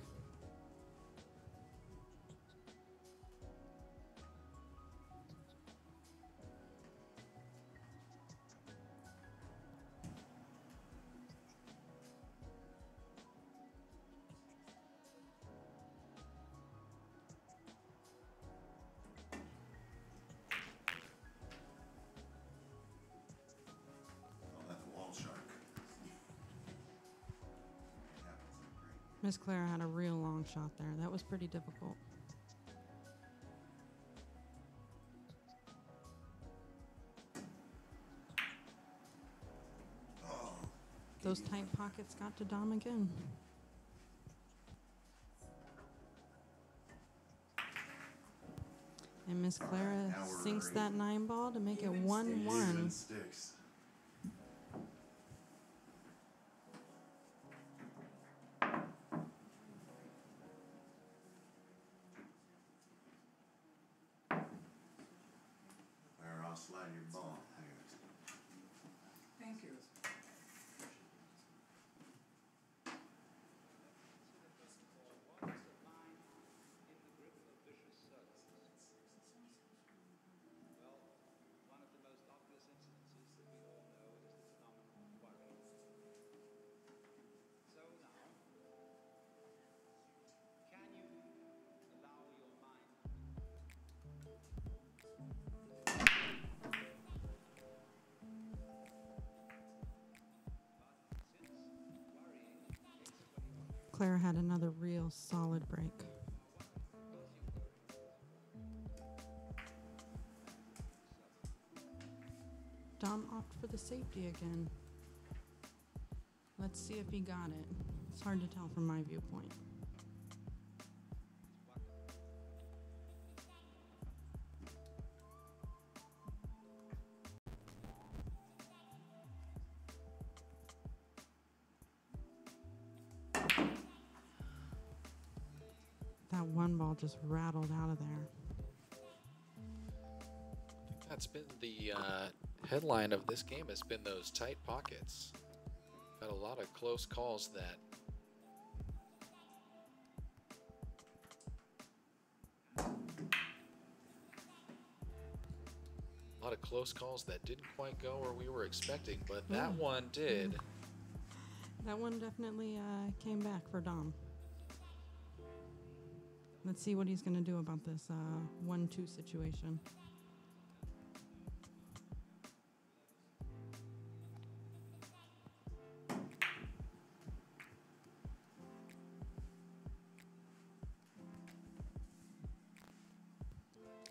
Oh, that's a wall shark. Miss Clara had a real long shot there. That was pretty difficult. Those tight pockets got to Dom again. And Miss Clara sinks that 9-ball to make it 1-1. Sticks. Where I'll slide your ball. Thank you. One of the most obvious incidences that we all know is the phenomenon of worry. So now, can you allow your mind Clara had another real solid break. Dom opted for the safety again. Let's see if he got it. It's hard to tell from my viewpoint. That 1-ball just rattled out of there. That's been the headline of this game, has been those tight pockets. Had a lot of close calls that didn't quite go where we were expecting, but that one did. That one definitely came back for Dom. Let's see what he's going to do about this 1-2 situation.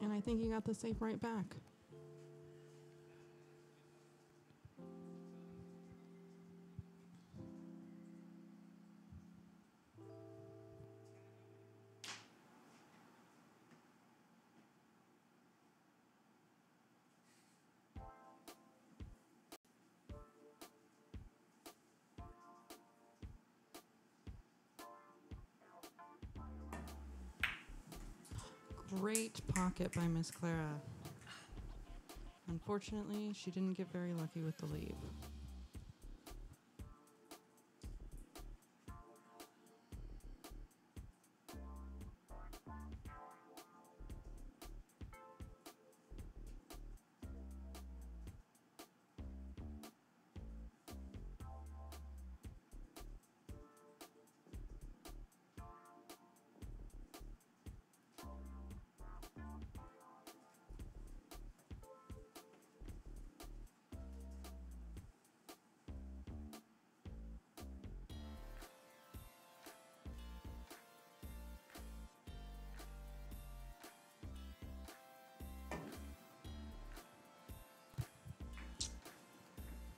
And I think he got the safe right back. Great pocket by Miss Clara. Unfortunately, she didn't get very lucky with the lead.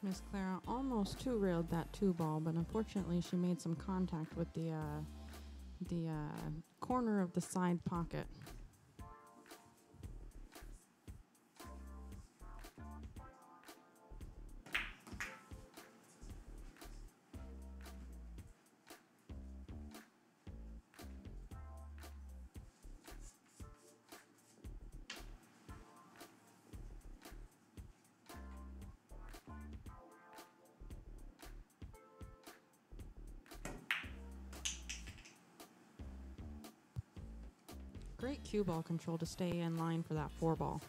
Miss Clara almost two-railed that 2-ball, but unfortunately she made some contact with the corner of the side pocket. Great cue ball control to stay in line for that 4-ball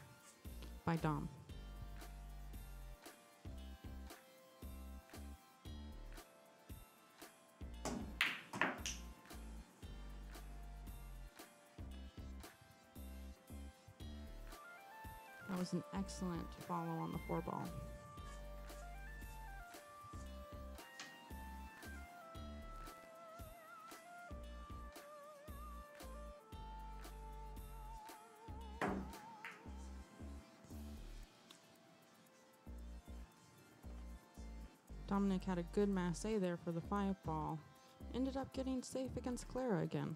by Dom. That was an excellent follow on the 4-ball. Dominic had a good masse there for the 5-ball. Ended up getting safe against Clara again.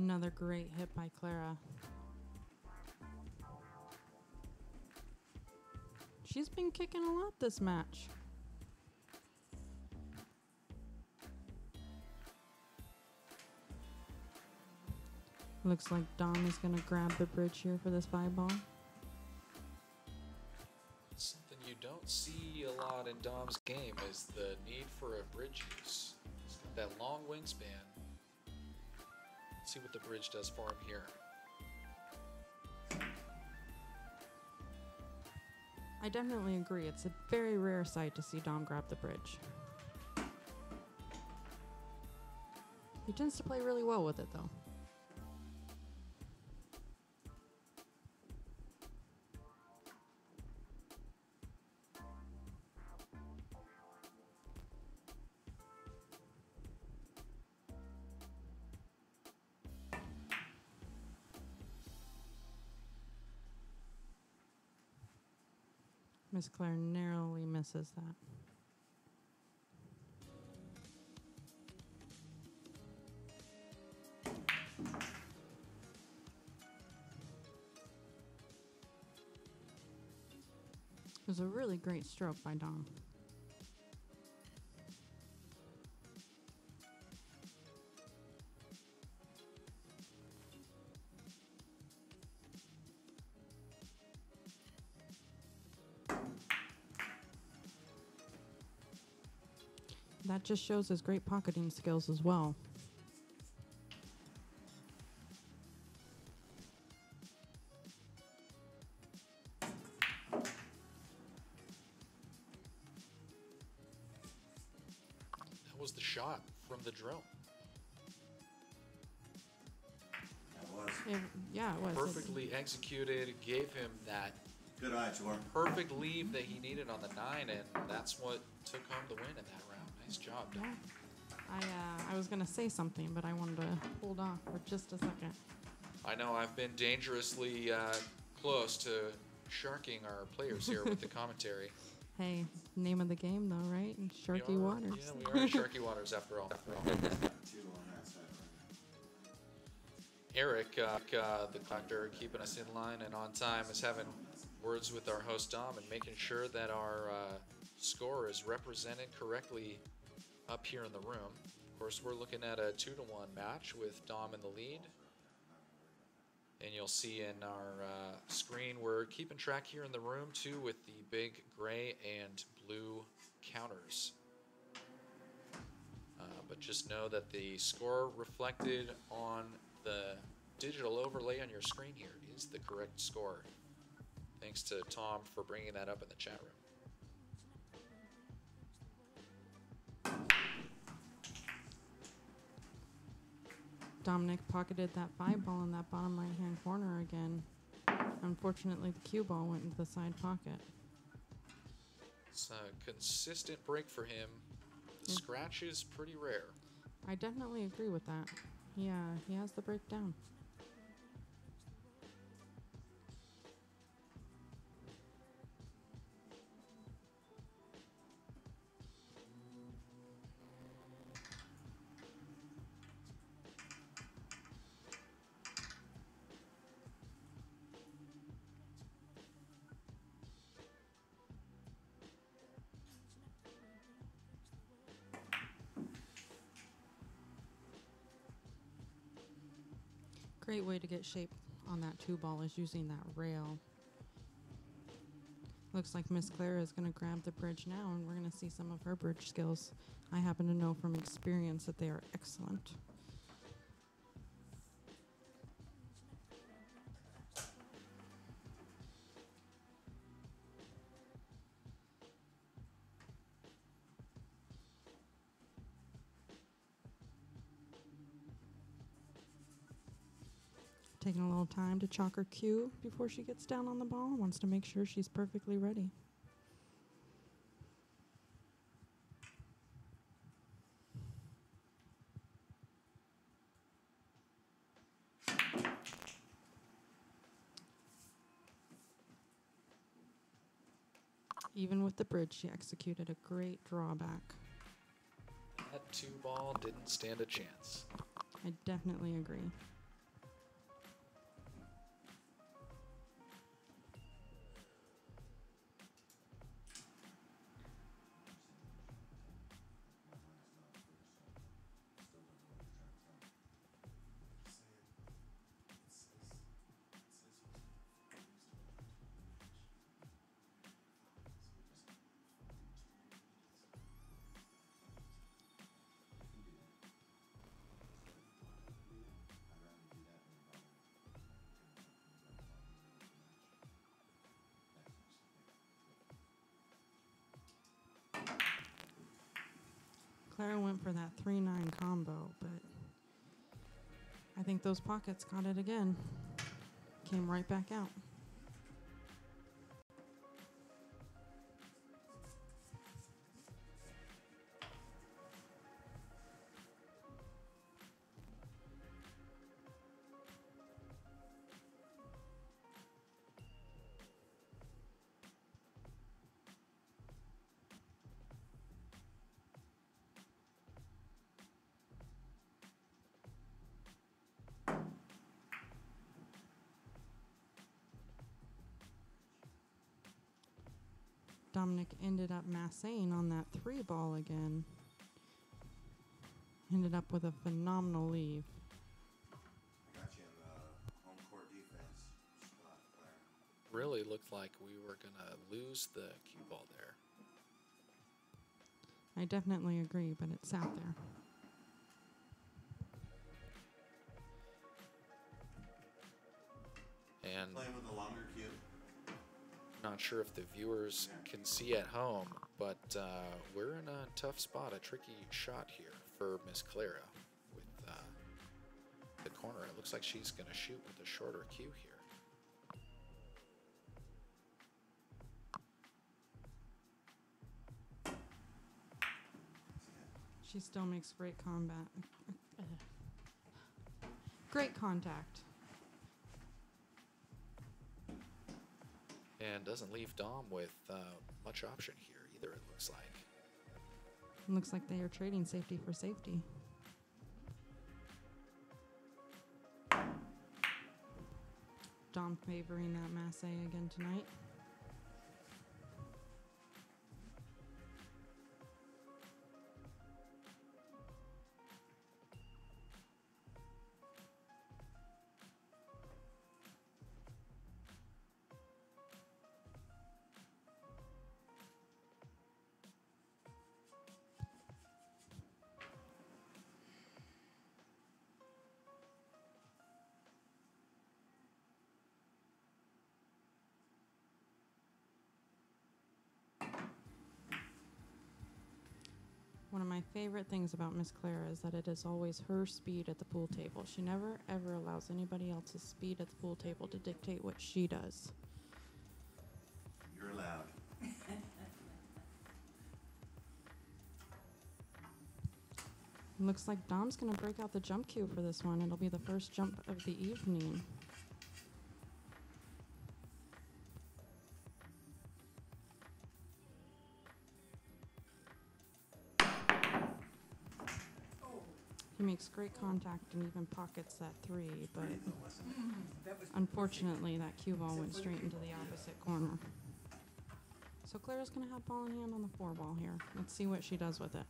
Another great hit by Clara. She's been kicking a lot this match. Looks like Dom is going to grab the bridge here for this 5-ball. Something you don't see a lot in Dom's game is the need for a bridge use. He's got that long wingspan. See what the bridge does for him here. I definitely agree. It's a very rare sight to see Dom grab the bridge. He tends to play really well with it, though. Miss Clara narrowly misses that. It was a really great stroke by Dom. That just shows his great pocketing skills as well. That was the shot from the drill. Yeah, it was. Perfectly executed, gave him that Good eye, Tor. perfect leave that he needed on the 9, and that's what took home the win in that round. Nice job, Dom. Yeah. I was going to say something, but I wanted to hold off for just a second. I know I've been dangerously close to sharking our players here with the commentary. Hey, name of the game, though, right? Sharky Waters. Yeah, we are Sharky Waters after all. Eric, the collector, keeping us in line and on time, is having words with our host Dom and making sure that our score is represented correctly up here in the room. Of course, we're looking at a 2-1 match with Dom in the lead. And you'll see in our screen, we're keeping track here in the room too with the big gray and blue counters. But just know that the score reflected on the digital overlay on your screen here is the correct score. Thanks to Tom for bringing that up in the chat room. Dominic pocketed that 5 ball in that bottom right-hand corner again. Unfortunately, the cue ball went into the side pocket. It's a consistent break for him. The scratch is pretty rare. I definitely agree with that. Yeah, he has the break down. Great way to get shape on that 2 ball is using that rail. Looks like Miss Clara is going to grab the bridge now, and we're going to see some of her bridge skills. I happen to know from experience that they are excellent. Taking a little time to chalk her cue before she gets down on the ball. Wants to make sure she's perfectly ready. Even with the bridge, she executed a great drawback. That 2 ball didn't stand a chance. I definitely agree. Clara went for that 3-9 combo, but I think those pockets got it again. Came right back out. Dominic ended up massing on that 3 ball again. Ended up with a phenomenal leave. I got you in the home court defense spot, Claire. Really looked like we were going to lose the cue ball there. I definitely agree, but it sat there. And Playing with a longer cue. not sure if the viewers can see at home, but we're in a tough spot, a tricky shot here for Miss Clara with the corner. It looks like she's going to shoot with a shorter cue here. She still makes great great contact. And doesn't leave Dom with much option here either, it looks like. Looks like they are trading safety for safety. Dom favoring that masse again tonight. my favorite things about Miss Clara is that it is always her speed at the pool table. She never, ever allows anybody else's speed at the pool table to dictate what she does. You're allowed. Looks like Dom's going to break out the jump cue for this one. It'll be the first jump of the evening. He makes great contact and even pockets that 3, but unfortunately that cue ball went straight into the opposite corner. So Clara's going to have ball in hand on the 4 ball here. Let's see what she does with it.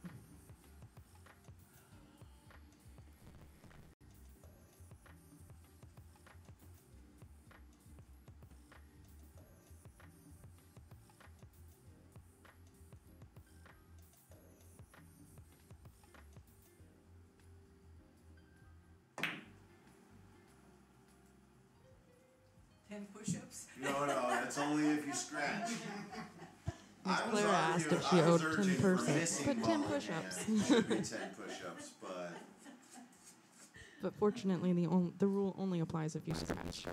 No, that's only if you scratch. Miss Clara asked if she owed 10 push-ups. Put 10 push-ups. Should be 10 push-ups, but But fortunately, the rule only applies if you scratch. yeah.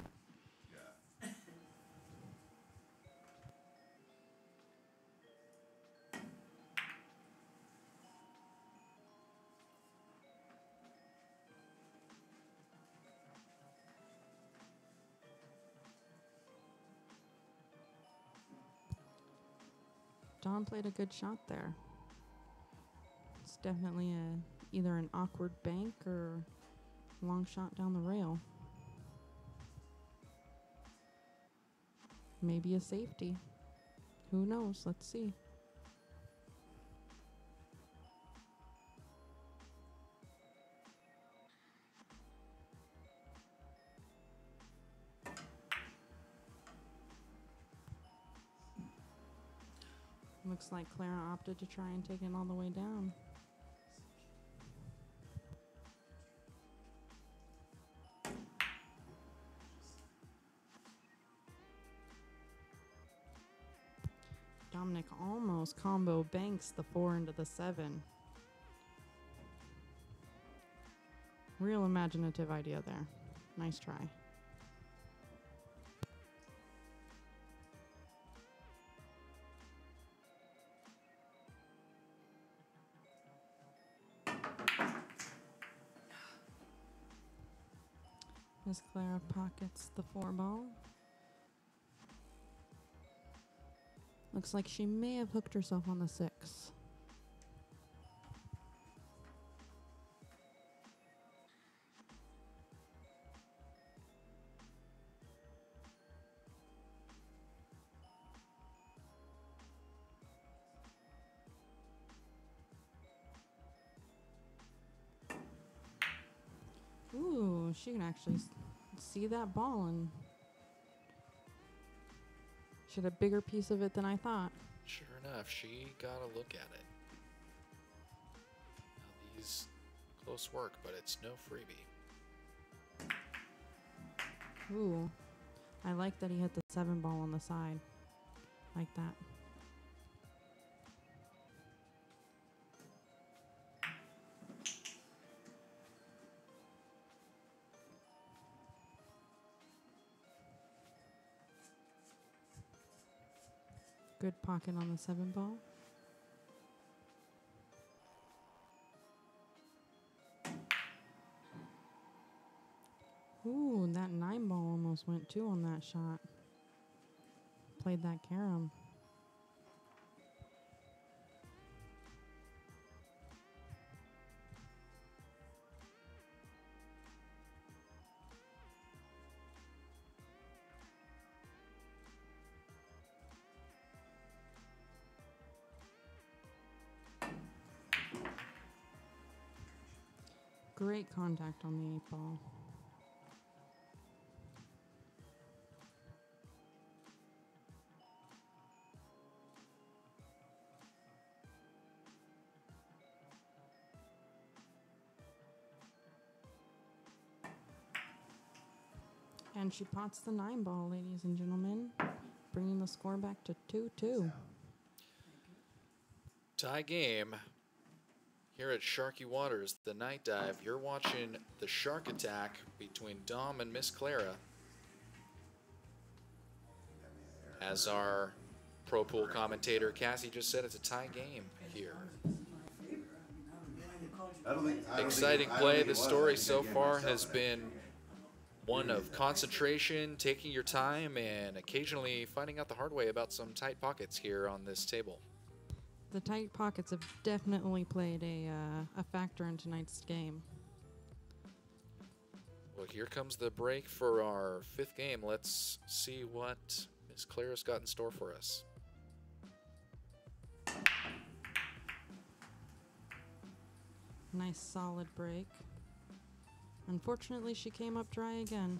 Dom played a good shot there. It's definitely either an awkward bank or long shot down the rail. Maybe a safety. Who knows? Let's see. Looks like Clara opted to try and take it all the way down. Dominic almost combo banks the 4 into the 7. Real imaginative idea there. Nice try. Miss Clara pockets the 4 ball. Looks like she may have hooked herself on the 6. Ooh, she can actually see that ball, and she had a bigger piece of it than I thought. Sure enough, she got a look at it. Now these close work, but it's no freebie. Ooh, I like that he hit the 7 ball on the side. Like that. Good pocket on the 7 ball. Ooh, that 9 ball almost went 2 on that shot. Played that carom. Great contact on the 8 ball. And she pots the 9 ball, ladies and gentlemen, bringing the score back to 2-2. Tie game Here at Sharky Waters, the night dive, you're watching the shark attack between Dom and Miss Clara. As our pro pool commentator Cassie just said, it's a tie game here. Exciting play. The story so far has been one of concentration, taking your time, and occasionally finding out the hard way about some tight pockets here on this table. The tight pockets have definitely played a factor in tonight's game. Well, here comes the break for our fifth game. Let's see what Miss Clara's got in store for us. Nice solid break. Unfortunately, she came up dry again.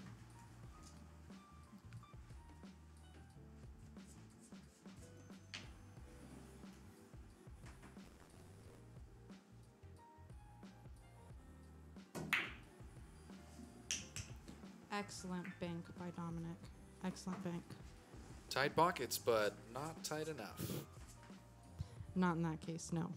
Excellent bank by Dominic. Excellent bank. Tight pockets, but not tight enough. Not in that case, no.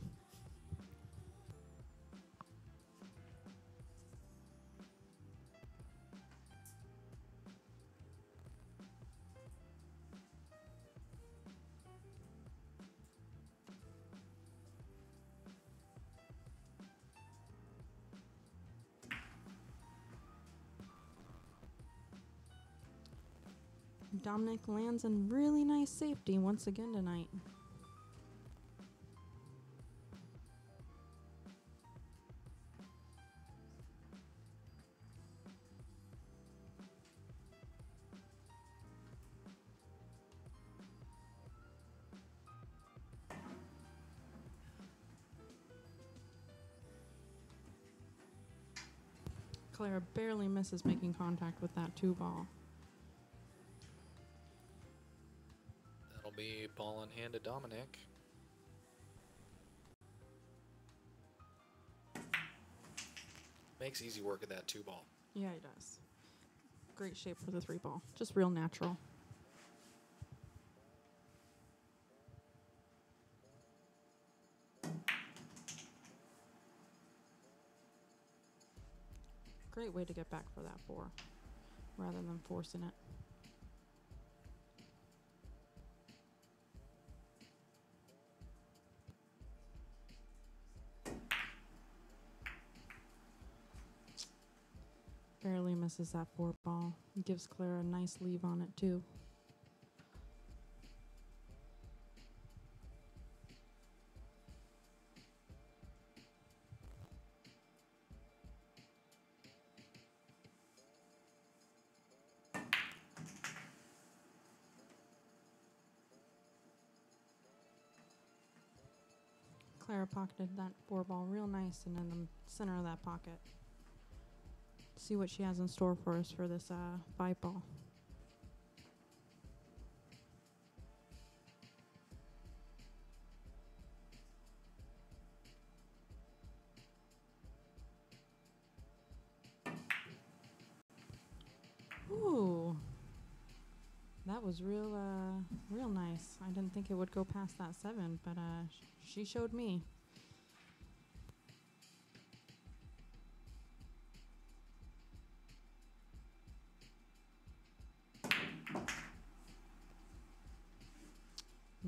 Dominic lands in really nice safety once again tonight. Clara barely misses making contact with that 2-ball. That'll be ball in hand to Dominic. Makes easy work of that 2-ball. Yeah, he does. Great shape for the 3-ball. Just real natural. Great way to get back for that 4, rather than forcing it. Barely misses that 4-ball. Gives Clara a nice leave on it too. Clara pocketed that 4-ball real nice and in the center of that pocket. See what she has in store for us for this 5-ball. Ooh, that was real nice. I didn't think it would go past that 7, but she showed me.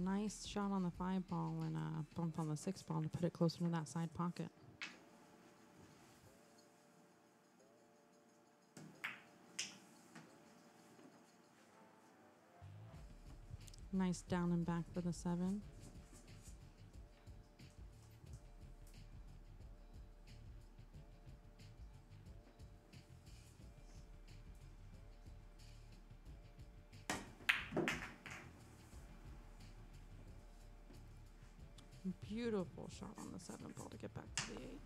Nice shot on the 5-ball and bump on the 6-ball to put it closer to that side pocket. Nice down and back for the 7. Beautiful shot on the 7-ball to get back to the 8.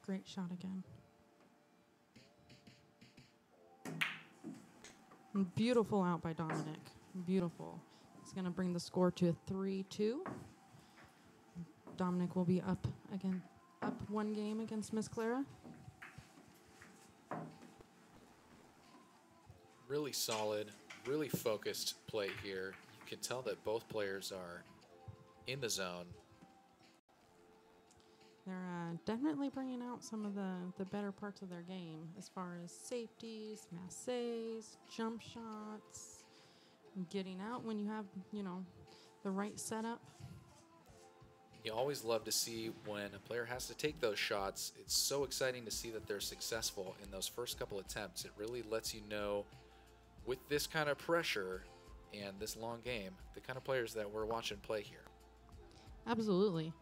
Great shot again. And beautiful out by Dominic. Beautiful. It's going to bring the score to a 3-2. Dominic will be up again. Up 1 game against Miss Clara. Really solid, really focused play here. You can tell that both players are in the zone. They're definitely bringing out some of the better parts of their game as far as safeties, masses, jump shots, getting out when you have, the right setup. You always love to see when a player has to take those shots. It's so exciting to see that they're successful in those first couple attempts. It really lets you know, with this kind of pressure and this long game, the kind of players that we're watching play here. Absolutely.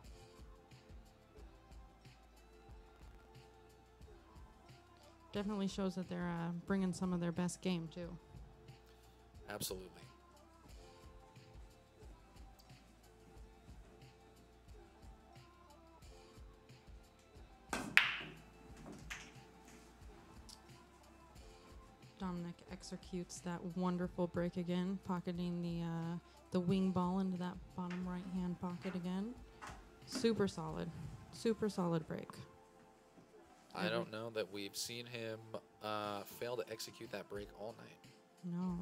Definitely shows that they're bringing some of their best game, too. Absolutely. Dominic executes that wonderful break again, pocketing the wing ball into that bottom right-hand pocket again. Super solid break. I don't know that we've seen him fail to execute that break all night. No.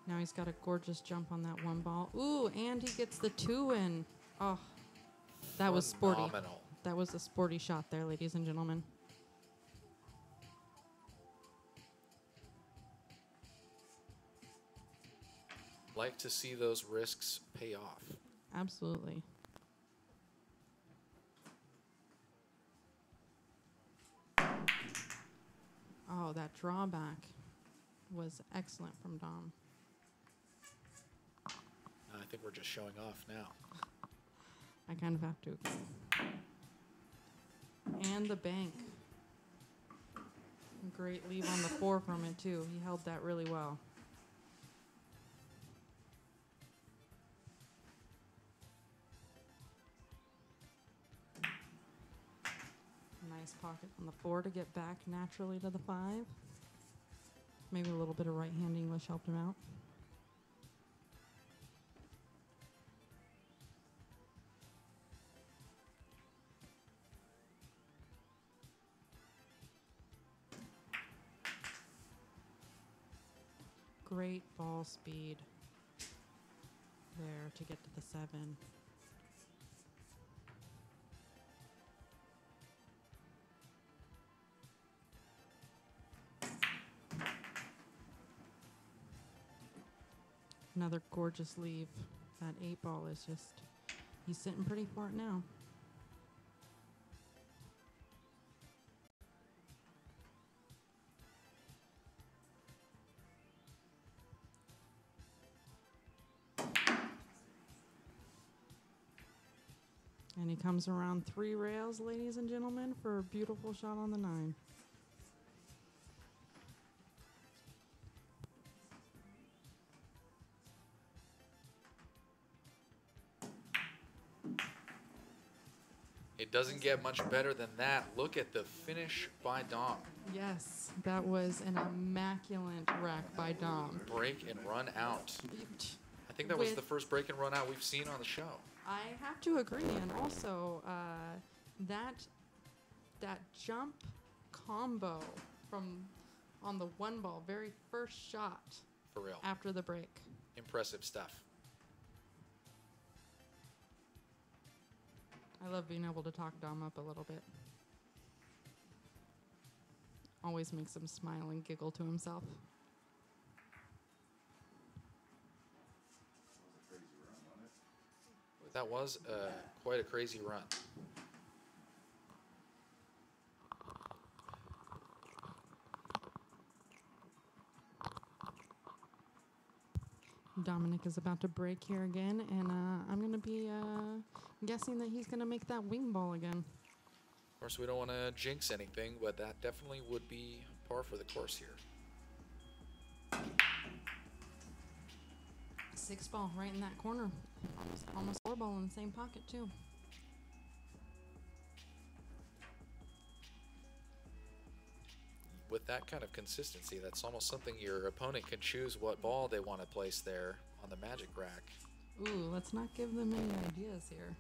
Now he's got a gorgeous jump on that one ball. Ooh, and he gets the 2 in. Oh, that was sporty. Phenomenal. That was a sporty shot there, ladies and gentlemen. Like to see those risks pay off. Absolutely. Oh, that drawback was excellent from Dom. I think we're just showing off now. I kind of have to. And the bank. Great leave on the 4 from it, too. He held that really well. Nice pocket on the 4 to get back naturally to the 5. Maybe a little bit of right-hand English helped him out. Great ball speed there to get to the 7. Another gorgeous leave. That 8 ball is just, he's sitting pretty for it now. And he comes around 3 rails, ladies and gentlemen, for a beautiful shot on the 9. It doesn't get much better than that. Look at the finish by Dom. Yes, that was an immaculate rack by Dom. Break and run out. I think that was the first break and run out we've seen on the show. I have to agree, and also that jump combo from on the 1 ball, very first shot. For real. After the break. Impressive stuff. I love being able to talk Dom up a little bit. Always makes him smile and giggle to himself. That was quite a crazy run. Dominic is about to break here again, and I'm going to be guessing that he's going to make that wing ball again. Of course, we don't want to jinx anything, but that definitely would be par for the course here. 6 ball right in that corner. Almost 4 ball in the same pocket, too. With that kind of consistency, that's almost something your opponent can choose what ball they want to place there on the magic rack. Ooh, let's not give them any ideas here.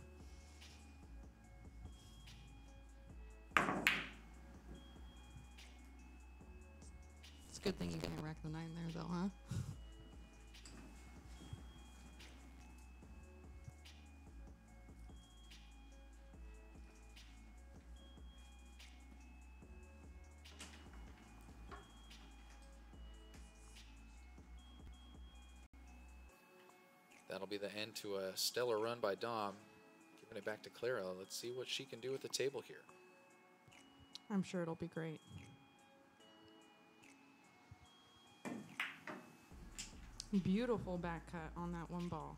Good thing you can't rack the 9 there, though, huh? That'll be the end to a stellar run by Dom. Giving it back to Clara. Let's see what she can do with the table here. I'm sure it'll be great. Beautiful back cut on that one ball.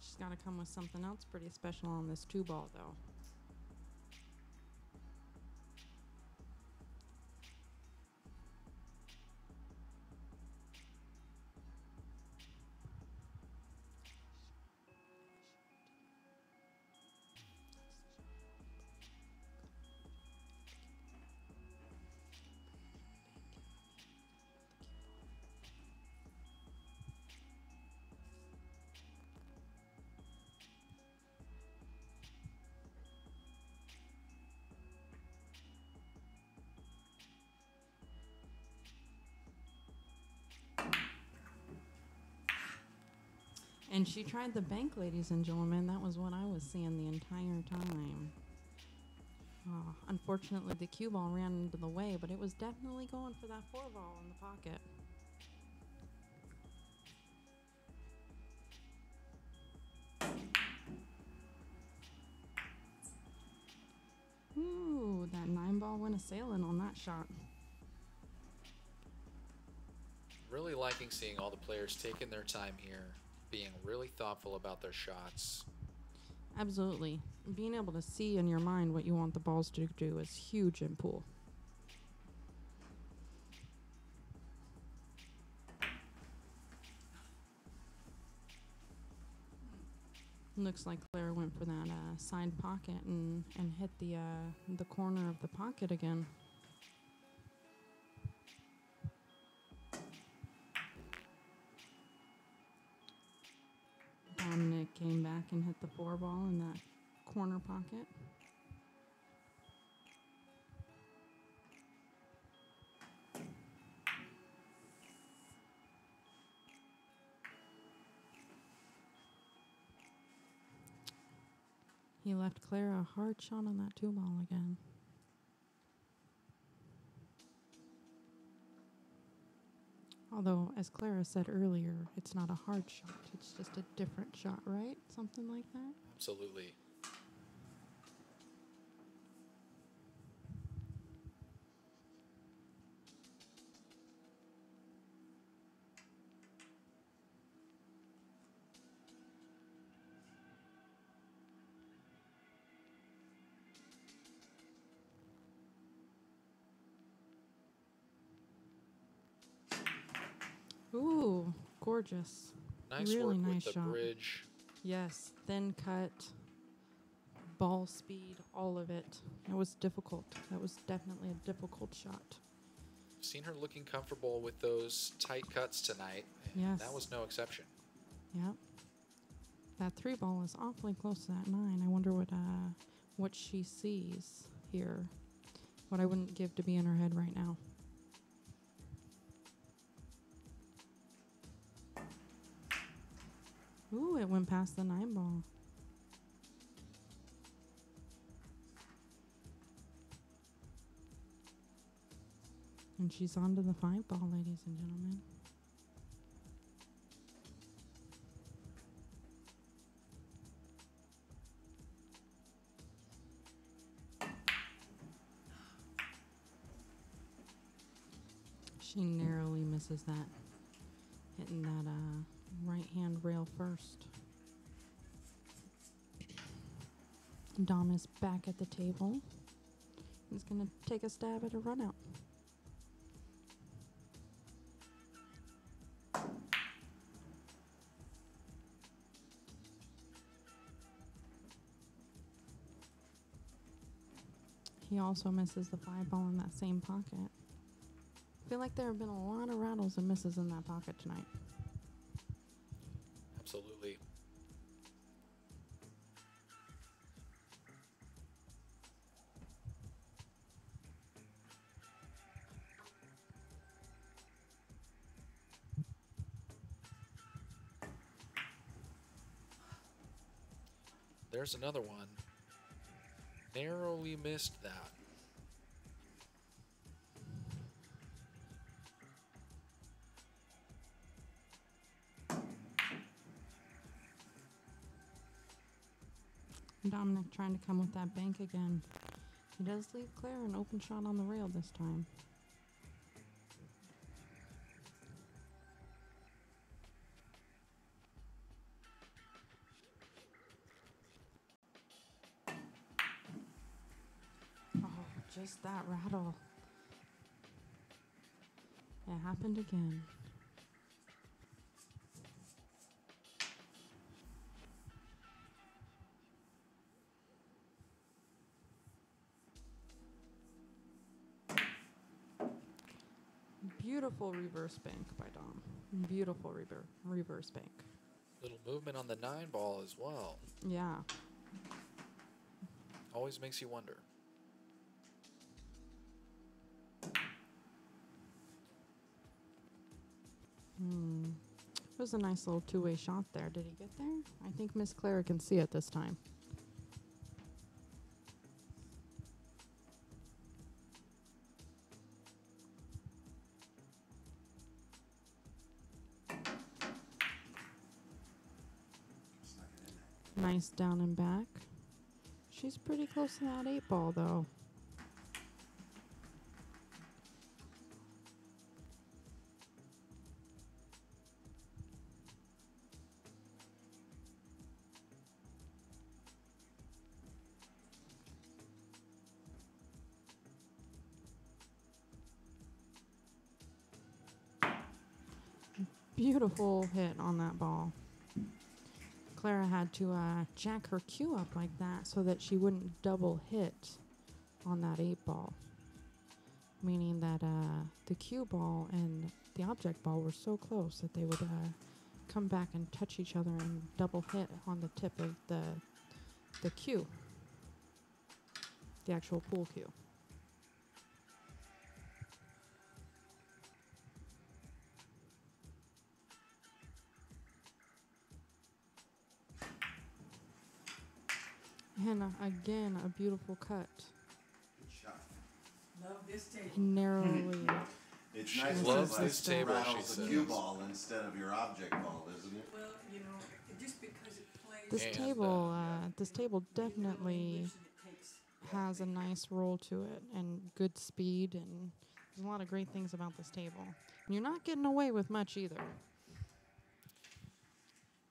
She's got to come with something else pretty special on this 2 ball, though. And she tried the bank, ladies and gentlemen. That was what I was seeing the entire time. Unfortunately, the cue ball ran into the way, but it was definitely going for that 4 ball in the pocket. Ooh, that 9 ball went a-sailing on that shot. Really liking seeing all the players taking their time here, being really thoughtful about their shots. Absolutely. Being able to see in your mind what you want the balls to do is huge in pool. Looks like Clara went for that side pocket and hit the corner of the pocket again. Dominic came back and hit the 4 ball in that corner pocket. He left Clara a hard shot on that 2 ball again. Although, as Clara said earlier, it's not a hard shot. It's just a different shot, right? Something like that? Absolutely. Ooh, gorgeous. Nice Really work nice with the shot. bridge. Yes, thin cut, ball speed, all of it. It was difficult. That was definitely a difficult shot. Seen her looking comfortable with those tight cuts tonight. And Yes. that was no exception. Yep. That 3 ball is awfully close to that 9. I wonder what she sees here. What I wouldn't give to be in her head right now. Ooh, it went past the 9 ball. And she's on to the 5 ball, ladies and gentlemen. She narrowly misses that, hitting that right hand rail first. Dom is back at the table. He's going to take a stab at a run out. He also misses the 5 ball in that same pocket. I feel like there have been a lot of rattles and misses in that pocket tonight. Absolutely. There's another one. Narrowly missed that. Dominic trying to come with that bank again. He does leave Clara an open shot on the rail this time. Oh, just that rattle. It happened again. Beautiful reverse bank by Dom. Beautiful reverse bank. Little movement on the 9 ball as well. Yeah. Always makes you wonder. It was a nice little two-way shot there. Did he get there? I think Miss Clara can see it this time. Nice down and back. She's pretty close to that 8 ball though. Beautiful hit on that ball. Clara had to jack her cue up like that so that she wouldn't double hit on that 8 ball. Meaning that the cue ball and the object ball were so close that they would come back and touch each other and double hit on the tip of the cue. The actual pool cue. And again, a beautiful cut. Good shot. Love this table. Narrowly. It's nice loves when this table, she rattles the says. cue ball instead of your object ball, isn't it? Well, you know, just because it plays. This And, table definitely has a nice roll to it and good speed, and there's a lot of great things about this table. And you're not getting away with much either.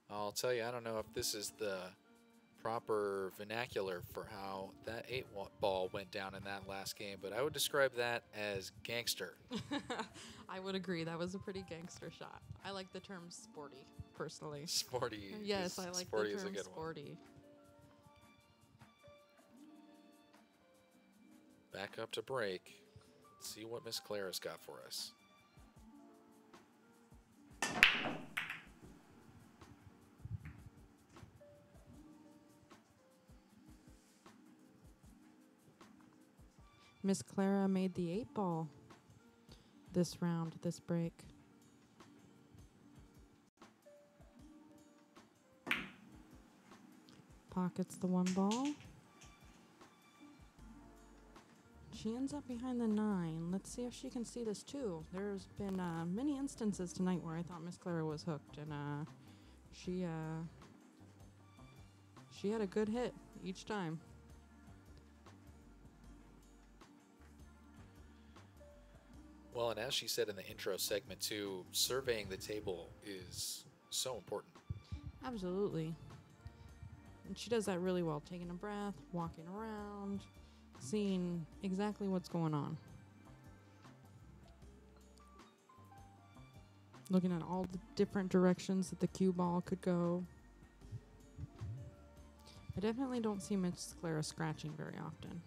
I'll tell you, I don't know if this is the proper vernacular for how that 8 ball went down in that last game, but I would describe that as gangster. I would agree. That was a pretty gangster shot. I like the term sporty, personally. Sporty. Yes, I like sporty the is a term good one. sporty. Back up to break. Let's see what Miss Clara's got for us. Miss Clara made the 8 ball this round, this break. Pockets the 1 ball. She ends up behind the 9. Let's see if she can see this too. There's been many instances tonight where I thought Miss Clara was hooked, and she had a good hit each time. Well, and as she said in the intro segment too, surveying the table is so important. Absolutely. And she does that really well, taking a breath, walking around, seeing exactly what's going on. Looking at all the different directions that the cue ball could go. I definitely don't see Miss Clara scratching very often.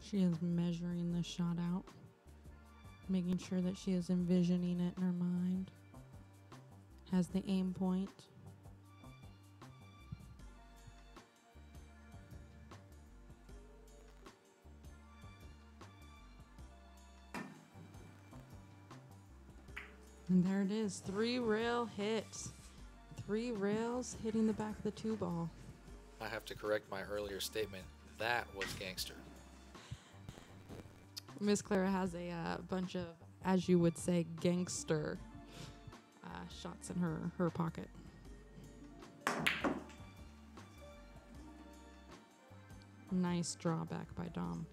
She is measuring this shot out, making sure that she is envisioning it in her mind, has the aim point, And there it is, 3-rail hit. 3 rails hitting the back of the 2 ball. I have to correct my earlier statement. That was gangster. Miss Clara has a bunch of, as you would say, gangster shots in her pocket. Nice drawback by Dom.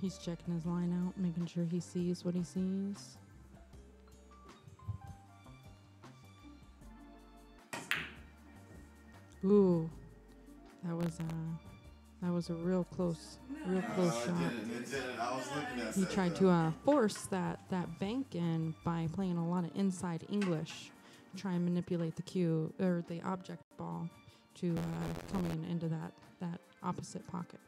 He's checking his line out, making sure he sees what he sees. Ooh, that was a real close shot. He tried to force that bank in by playing a lot of inside English, try and manipulate the cue or the object ball to coming into that opposite pocket.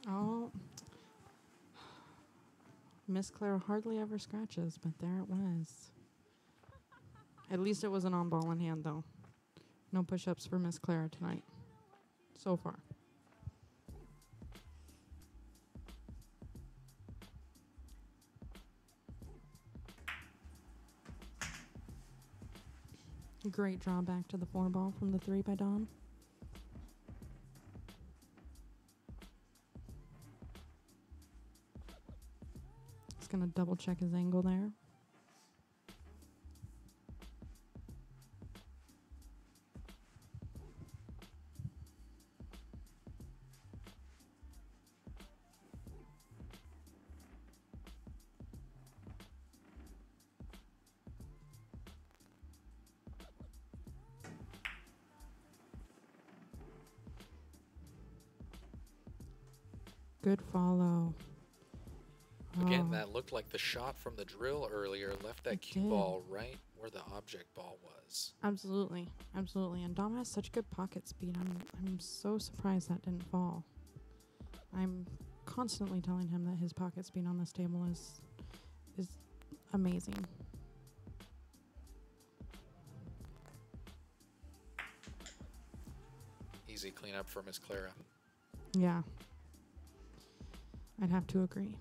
Oh, Miss Clara hardly ever scratches, but there it was. At least it wasn't on ball in hand, though. No push-ups for Miss Clara tonight, so far. Great drawback to the 4 ball from the 3 by Dom. He's going to double check his angle there. Good follow. Again, Oh, that looked like the shot from the drill earlier left that It cue did. ball right where the object ball was. absolutely, absolutely. And Dom has such good pocket speed. I'm so surprised that didn't fall. I'm constantly telling him that his pocket speed on this table is amazing. Easy cleanup for Miss Clara. Yeah, I'd have to agree.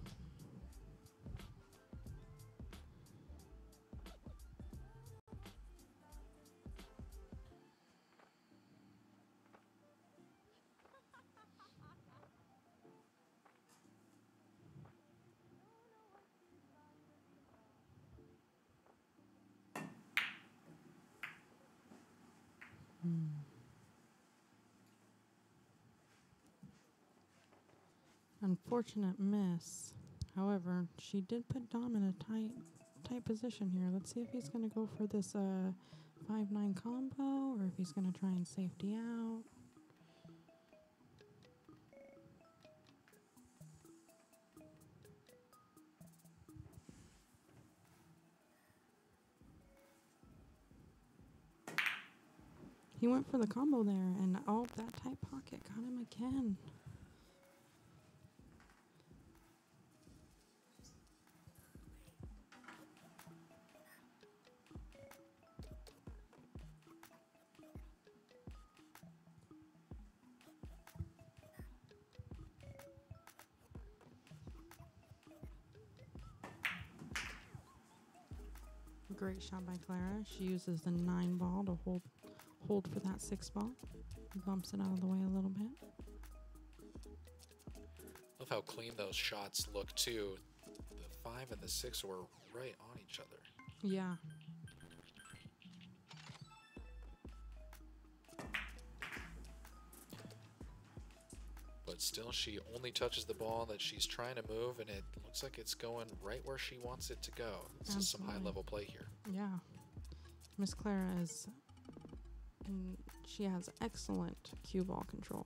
Unfortunate miss. However, she did put Dom in a tight position here. Let's see if he's going to go for this 5-9 combo or if he's going to try and safety out. He went for the combo there, and oh, that tight pocket got him again. Great shot by Clara. She uses the 9 ball to hold for that 6 ball. Bumps it out of the way a little bit. Love how clean those shots look too. The 5 and the 6 were right on each other. Yeah. But still, she only touches the ball that she's trying to move, and it looks like it's going right where she wants it to go. This is some Absolutely. high-level play here. Yeah. Miss Clara is, and she has excellent cue ball control.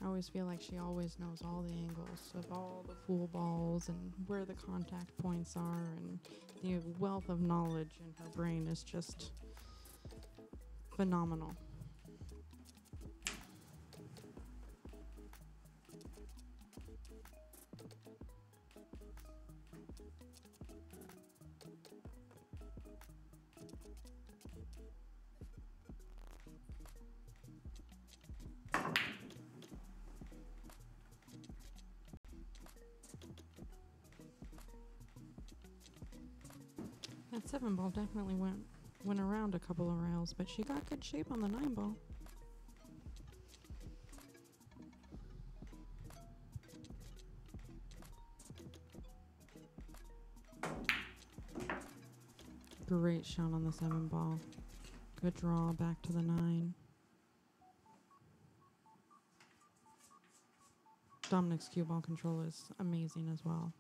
always feel like she always knows all the angles of all the pool balls and where the contact points are, and the wealth of knowledge in her brain is just phenomenal. That 7 ball definitely went around a couple of rails, but she got good shape on the 9 ball. Great shot on the 7 ball. Good draw back to the 9. Dominic's cue ball control is amazing as well.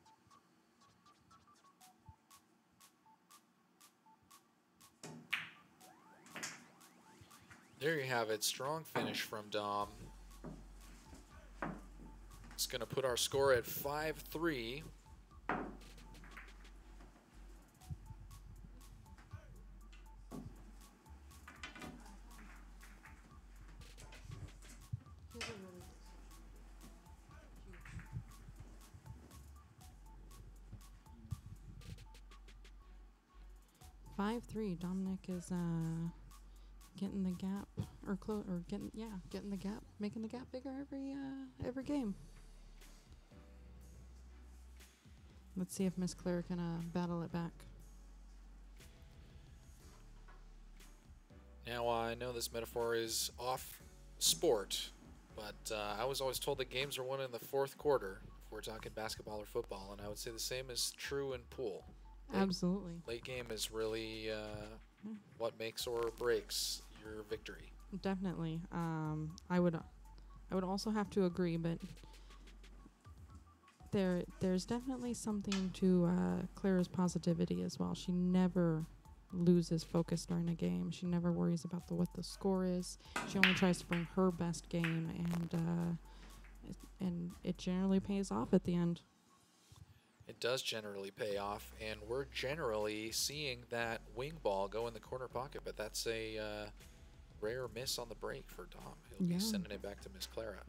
There you have it. Strong finish from Dom. It's going to put our score at 5-3. Dominic is getting the gap getting the gap, making the gap bigger every game. Let's see if Miss Clara can battle it back. Now, I know this metaphor is off sport, but I was always told that games are won in the fourth quarter if we're talking basketball or football, and I would say the same is true in pool. Absolutely. Late game is really what makes or breaks your victory. Definitely. I would also have to agree, but there's definitely something to Clara's positivity as well. She never loses focus during a game. She never worries about what the score is. She only tries to bring her best game, and it generally pays off at the end. It does generally pay off, and we're generally seeing that wing ball go in the corner pocket, but that's a rare miss on the break for Dom. He'll be sending it back to Miss Clara.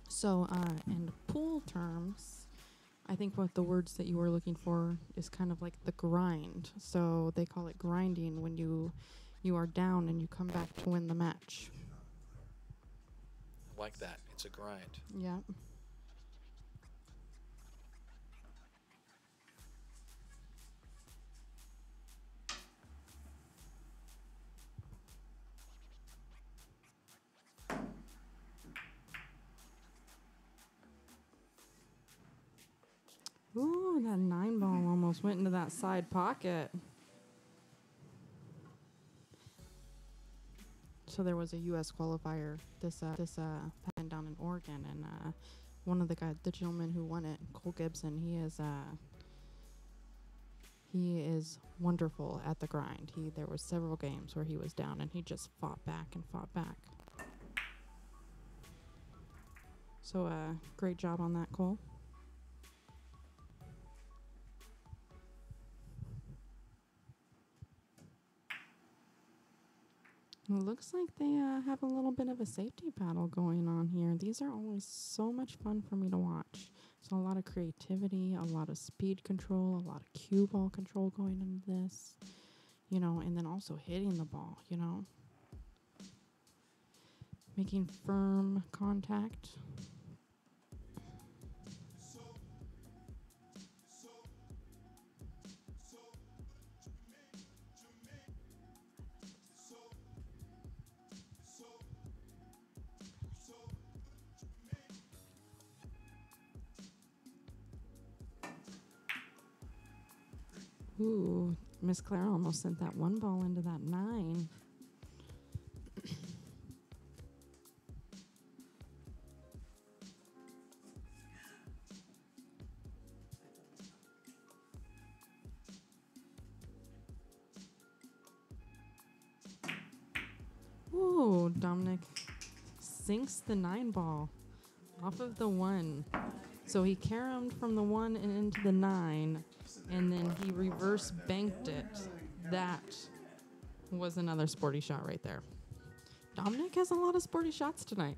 So, in pool terms, I think what the words that you were looking for is kind of like the grind. So they call it grinding when you are down and you come back to win the match. I like that. It's a grind. Yeah. Ooh, that 9 ball almost went into that side pocket. So there was a U.S. qualifier this happened down in Oregon, and one of the gentlemen who won it, Cole Gibson, he is wonderful at the grind. There was several games where he was down and he just fought back and fought back. So great job on that, Cole. It looks like they have a little bit of a safety battle going on here. These are always so much fun for me to watch. So a lot of creativity, a lot of speed control, a lot of cue ball control going into this, and then also hitting the ball, making firm contact. Ooh, Miss Clara almost sent that 1 ball into that 9. Ooh, Dominic sinks the 9 ball off of the 1. So he caromed from the 1 and into the 9, and then he reverse banked it. That was another sporty shot right there. Dominic has a lot of sporty shots tonight.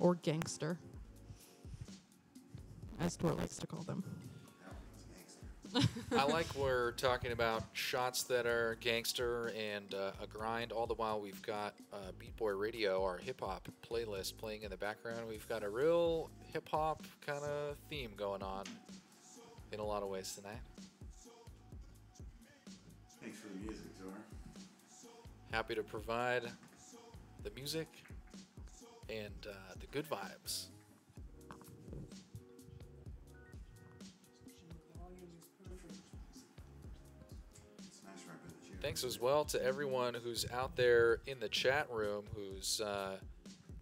Or gangster, as Tor likes to call them. I like we're talking about shots that are gangster and a grind. All the while we've got Beat Boy Radio, our hip-hop playlist playing in the background. We've got a real hip-hop kind of theme going on in a lot of ways tonight. Thanks for the music, Tor. Happy to provide the music and the good vibes. Thanks as well to everyone who's out there in the chat room who's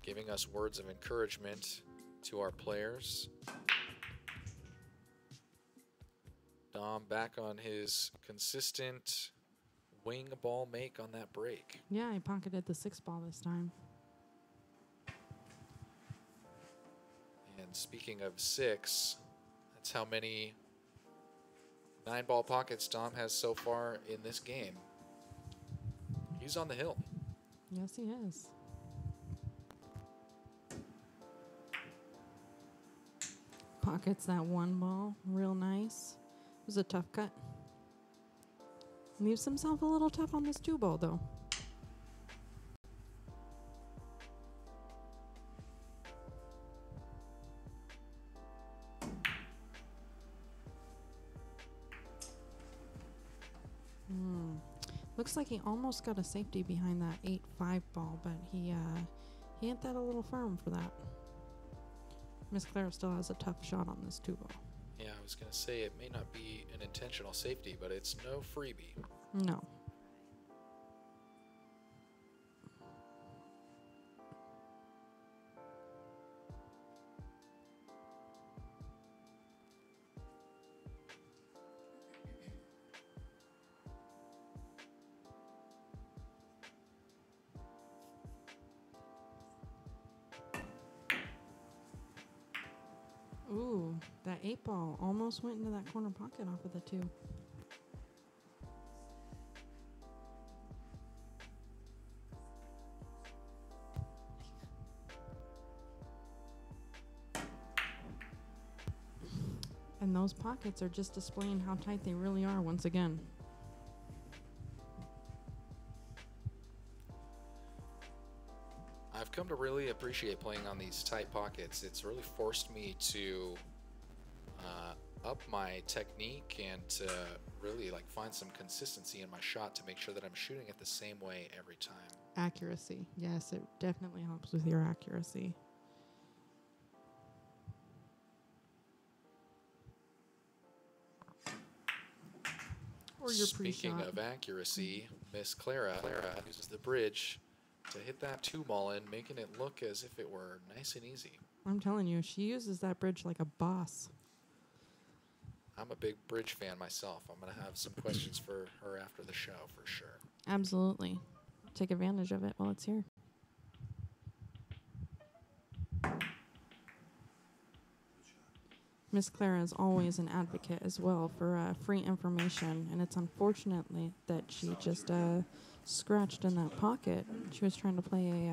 giving us words of encouragement to our players. Dom back on his consistent wing ball make on that break. Yeah, I pocketed the 6 ball this time. And speaking of 6, that's how many 9 ball pockets Dom has so far in this game. He's on the hill. Yes, he is. Pockets that 1 ball real nice. It was a tough cut. Leaves himself a little tough on this 2 ball, though. Looks like he almost got a safety behind that 8-5 ball, but he hit that a little firm for that. Miss Clara still has a tough shot on this 2 ball. Yeah, I was going to say it may not be an intentional safety, but it's no freebie. No. Ooh, that 8 ball almost went into that corner pocket off of the 2. And those pockets are just displaying how tight they really are once again. I've come to really appreciate playing on these tight pockets. It's really forced me to up my technique and to really find some consistency in my shot to make sure that I'm shooting it the same way every time. Accuracy. Yes, it definitely helps with your accuracy. Or your pre-shot. Speaking of accuracy, Miss Clara uses the bridge to hit that 2 ball in, making it look as if it were nice and easy. I'm telling you, she uses that bridge like a boss. I'm a big bridge fan myself. I'm going to have some questions for her after the show for sure. Absolutely. Take advantage of it while it's here. Miss Clara is always an advocate as well for free information, and it's unfortunately that she just scratched in that pocket. She was trying to play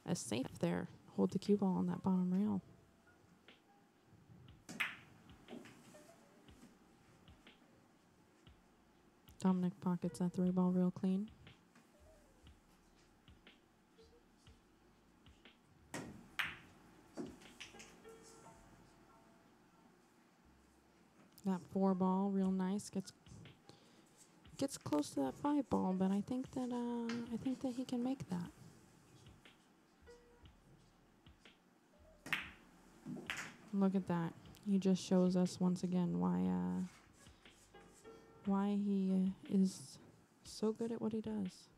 a safe there, hold the cue ball on that bottom rail. Dominic pockets that 3 ball real clean. That 4 ball real nice, gets close to that 5 ball, but I think that he can make that. Look at that. He just shows us once again why he is so good at what he does.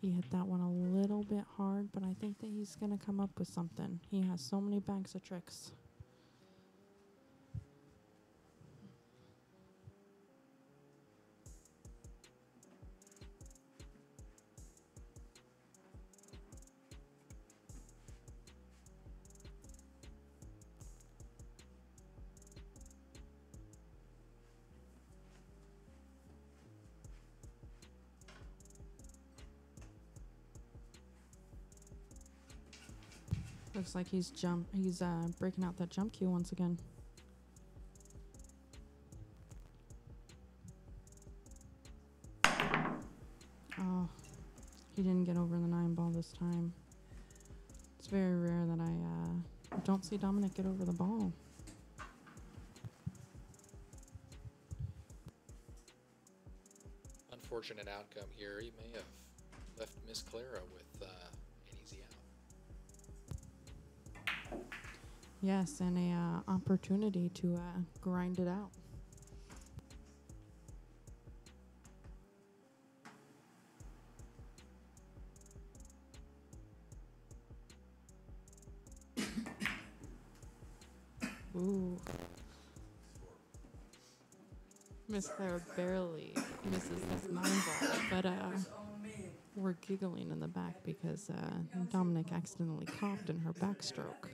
He hit that one a little bit hard, but I think that he's going to come up with something. He has so many bags of tricks. Looks like he's breaking out that jump cue once again. Oh, he didn't get over the 9 ball this time. It's very rare that I don't see Dominic get over the ball. Unfortunate outcome here. He may have left Miss Clara with an easy out. Yes, and a opportunity to grind it out. Ooh. Miss Clara barely misses this 9 ball, but we're giggling in the back because Dominic accidentally coughed in her backstroke.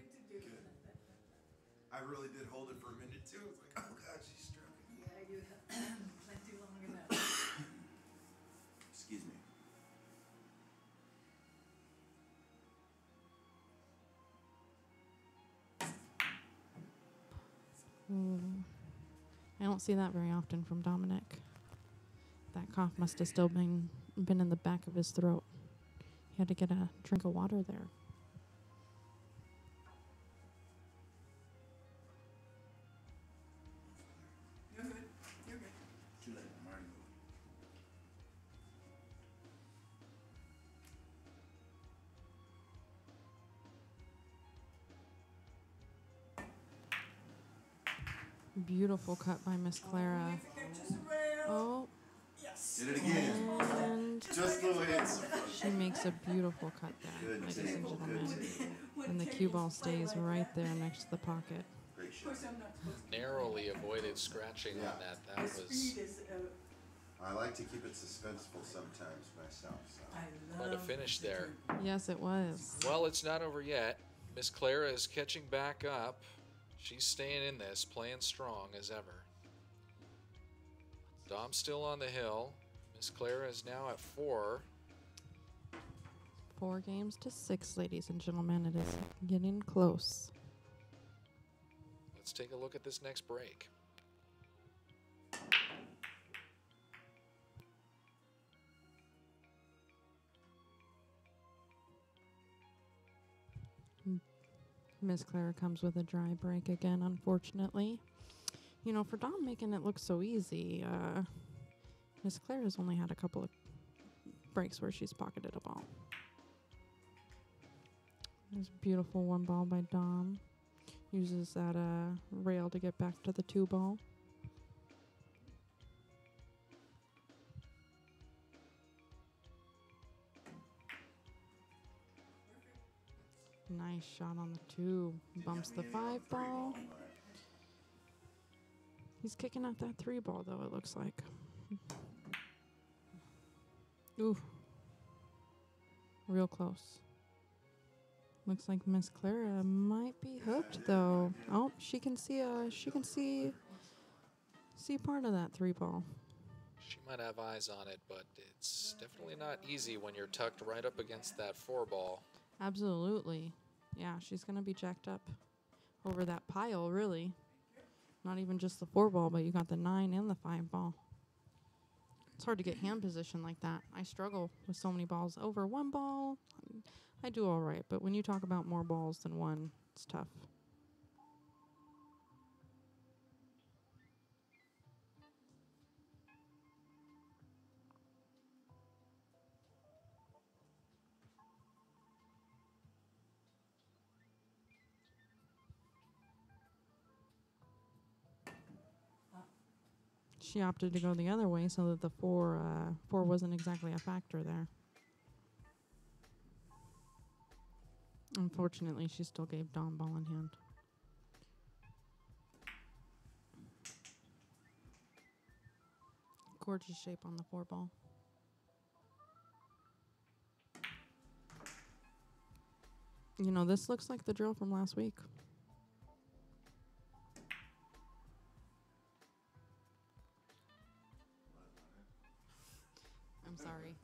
I really did hold it for a minute too. It's like, oh God, she's stroking. Yeah, you have plenty long enough. Excuse me. Ooh. I don't see that very often from Dominic. That cough must have still been in the back of his throat. He had to get a drink of water there. You're good. You're good. Too late. I'm already moving. Beautiful cut by Miss Clara. Oh. Did it again. And Just the way it's supposed to. she makes a beautiful cut there, Good ladies and table. Good gentlemen. table. And the cue ball stays right there next to the pocket. Great shot. Narrowly avoided scratching on that. That was I like to keep it suspenseful sometimes myself. So. quite a finish there. Yes, it was. Well, it's not over yet. Miss Clara is catching back up. She's staying in this, playing strong as ever. Dom's still on the hill. Miss Clara is now at 4. 4 games to 6, ladies and gentlemen. It is getting close. Let's take a look at this next break. Miss Clara comes with a dry break again, unfortunately. You know, for Dom making it look so easy, Miss Clara's only had a couple of breaks where she's pocketed a ball. There's a beautiful 1 ball by Dom. Uses that rail to get back to the 2 ball. Nice shot on the 2. Bumps the 5 ball. He's kicking out that 3 ball, though, it looks like. Ooh. Real close. Looks like Miss Clara might be hooked, though. Oh, she can see part of that 3 ball. She might have eyes on it, but it's definitely not easy when you're tucked right up against that 4 ball. Absolutely. Yeah, she's going to be jacked up over that pile, really. Not even just the 4 ball, but you got the 9 and the 5 ball. It's hard to get hand position like that. I struggle with so many balls. Over 1 ball, I do all right. But when you talk about more balls than 1, it's tough. She opted to go the other way so that the 4 wasn't exactly a factor there. Unfortunately, she still gave Dom ball in hand. Gorgeous shape on the 4 ball. You know, this looks like the drill from last week. I'm sorry.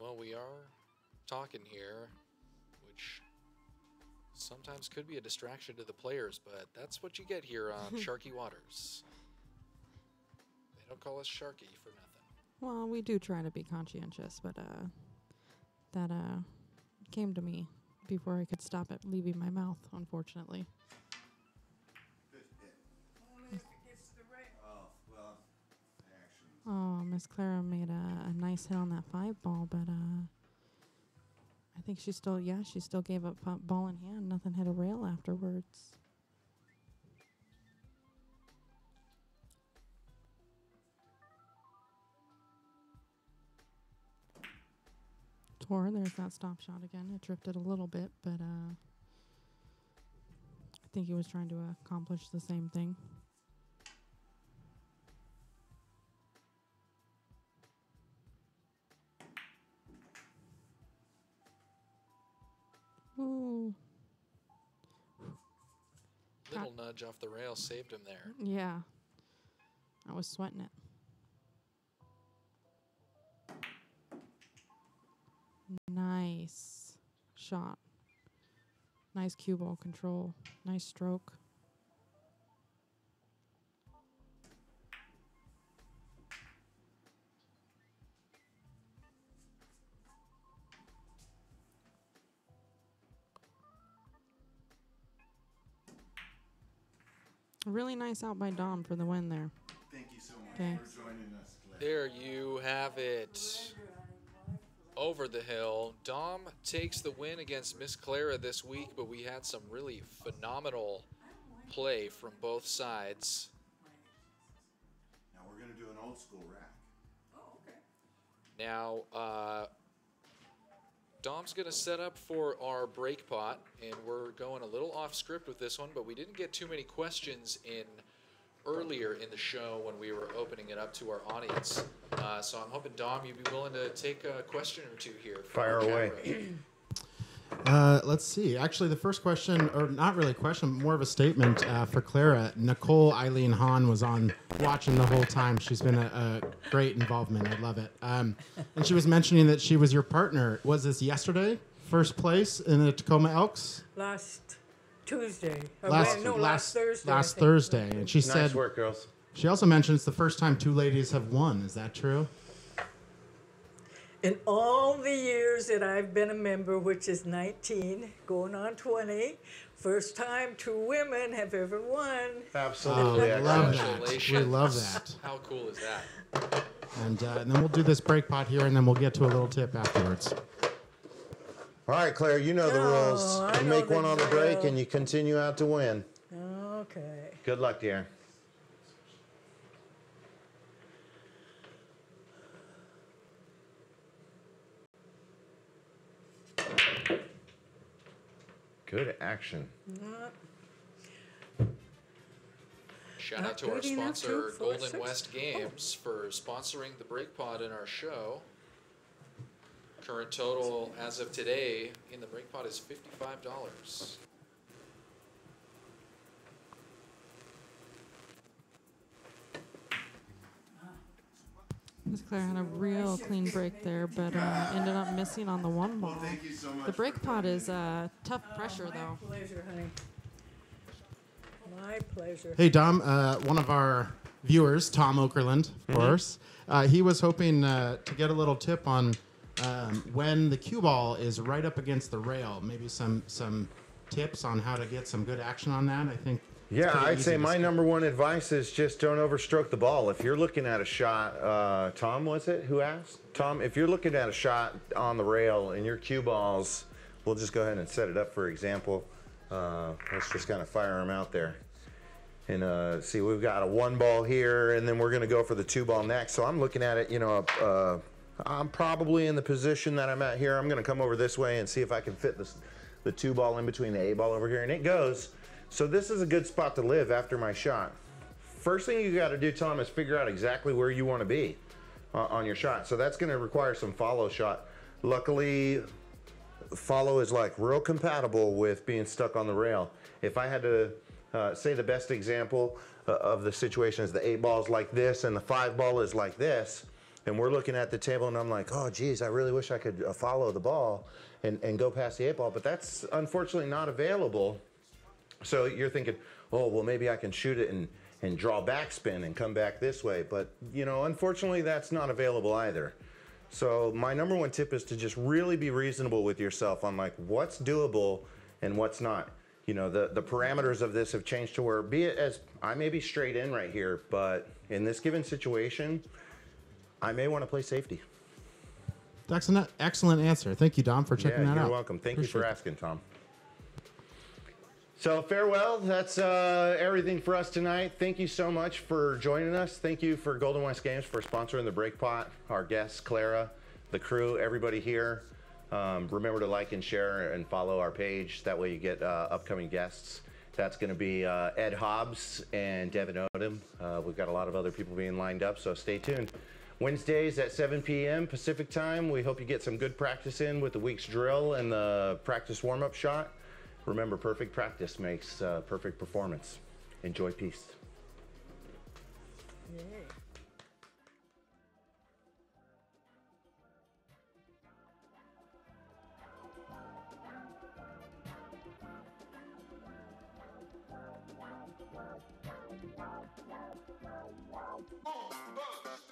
Well, we are talking here, which sometimes could be a distraction to the players, but that's what you get here on Sharky Waters. They don't call us Sharky for nothing. Well, we do try to be conscientious, but that came to me before I could stop it leaving my mouth, unfortunately. Good hit. Only if it gets the right. Oh, well, action. Oh, Miss Clara made a nice hit on that 5 ball, but I think she still gave up ball in hand. Nothing hit a rail afterwards. Tor, there's that stop shot again. It drifted a little bit, but I think he was trying to accomplish the same thing. Ooh. Little nudge off the rail saved him there. Yeah. I was sweating it. Nice shot. Nice cue ball control. Nice stroke. Really nice out by Dom for the win there. Thank you so much Okay. for joining us, Claire. There you have it. Over the hill. Dom takes the win against Miss Clara this week, but we had some really phenomenal play from both sides. Now we're going to do an old school rack. Oh, okay. Now, Dom's going to set up for our break pot, and we're going a little off script with this one, but we didn't get too many questions in earlier in the show when we were opening it up to our audience. So I'm hoping, Dom, you'd be willing to take a question or two here. Fire away. Let's see. Actually, the first question, or not really a question, more of a statement for Clara. Nicole Eileen Hahn was on watching the whole time. She's been a great involvement. I love it. And she was mentioning that she was your partner. Was this yesterday? First place in the Tacoma Elks? Last Tuesday. Or Last Thursday. I Last think. Thursday. And she Nice said, work, girls. she also mentioned it's the first time two ladies have won. Is that true? In all the years that I've been a member, which is 19, going on 20, first time two women have ever won. Absolutely. we love excellent. that. We Congratulations. love that. How cool is that? And then we'll do this break pot here, and then we'll get to a little tip afterwards. All right, Claire, you know the rules. I You know make the one on the break drill. and you continue out to win. Okay. Good luck, dear. Good action. Shout Not out to our good enough, sponsor, 2, 4, 6. Golden West Games, for sponsoring the break pot in our show. Current total as of today in the break pot is $55. Miss Claire had a real clean break there, but ended up missing on the 1 ball. Well, thank you so much. The break for pot joining is tough pressure, though. My pleasure, honey. My pleasure. Hey, Dom, one of our viewers, Tom Okerlund, of course, he was hoping to get a little tip on when the cue ball is right up against the rail. Maybe some tips on how to get some good action on that. I think. it's Yeah, pretty I'd easy say to my skip. number one advice is just don't overstroke the ball. If you're looking at a shot, Tom, was it who asked? Tom, if you're looking at a shot on the rail and your cue balls, we'll just go ahead and set it up for example. Let's just kind of fire them out there. And see, we've got a 1 ball here, and then we're going to go for the 2 ball next. So I'm looking at it, you know, I'm probably in the position that I'm at here. I'm going to come over this way and see if I can fit the 2 ball in between the A ball over here, and it goes. So this is a good spot to live after my shot. First thing you got to do, Tom, is figure out exactly where you want to be on your shot. So that's going to require some follow shot. Luckily, follow is like real compatible with being stuck on the rail. If I had to say the best example of the situation is the 8 ball is like this and the 5 ball is like this, And we're looking at the table, and I'm like, oh, geez, I really wish I could follow the ball and go past the 8-ball, but that's unfortunately not available. So you're thinking, oh, well, maybe I can shoot it and draw backspin and come back this way. But, you know, unfortunately, that's not available either. So my number one tip is to just really be reasonable with yourself on like what's doable and what's not. You know, the parameters of this have changed to where, be it as I may be straight in right here, but in this given situation, I may want to play safety. That's an excellent answer. Thank you, Dom, for checking that out. You're welcome. Thank you for asking, Tom. So farewell. That's everything for us tonight. Thank you so much for joining us. Thank you for Golden West Games for sponsoring the Break Pot, our guests, Clara, the crew, everybody here. Remember to like and share and follow our page. That way you get upcoming guests. That's going to be Ed Hobbs and Devin Odom. We've got a lot of other people being lined up, so stay tuned. Wednesdays at 7 p.m. Pacific time. We hope you get some good practice in with the week's drill and the practice warm-up shot. Remember, perfect practice makes perfect performance. Enjoy peace. Yay. Buzz.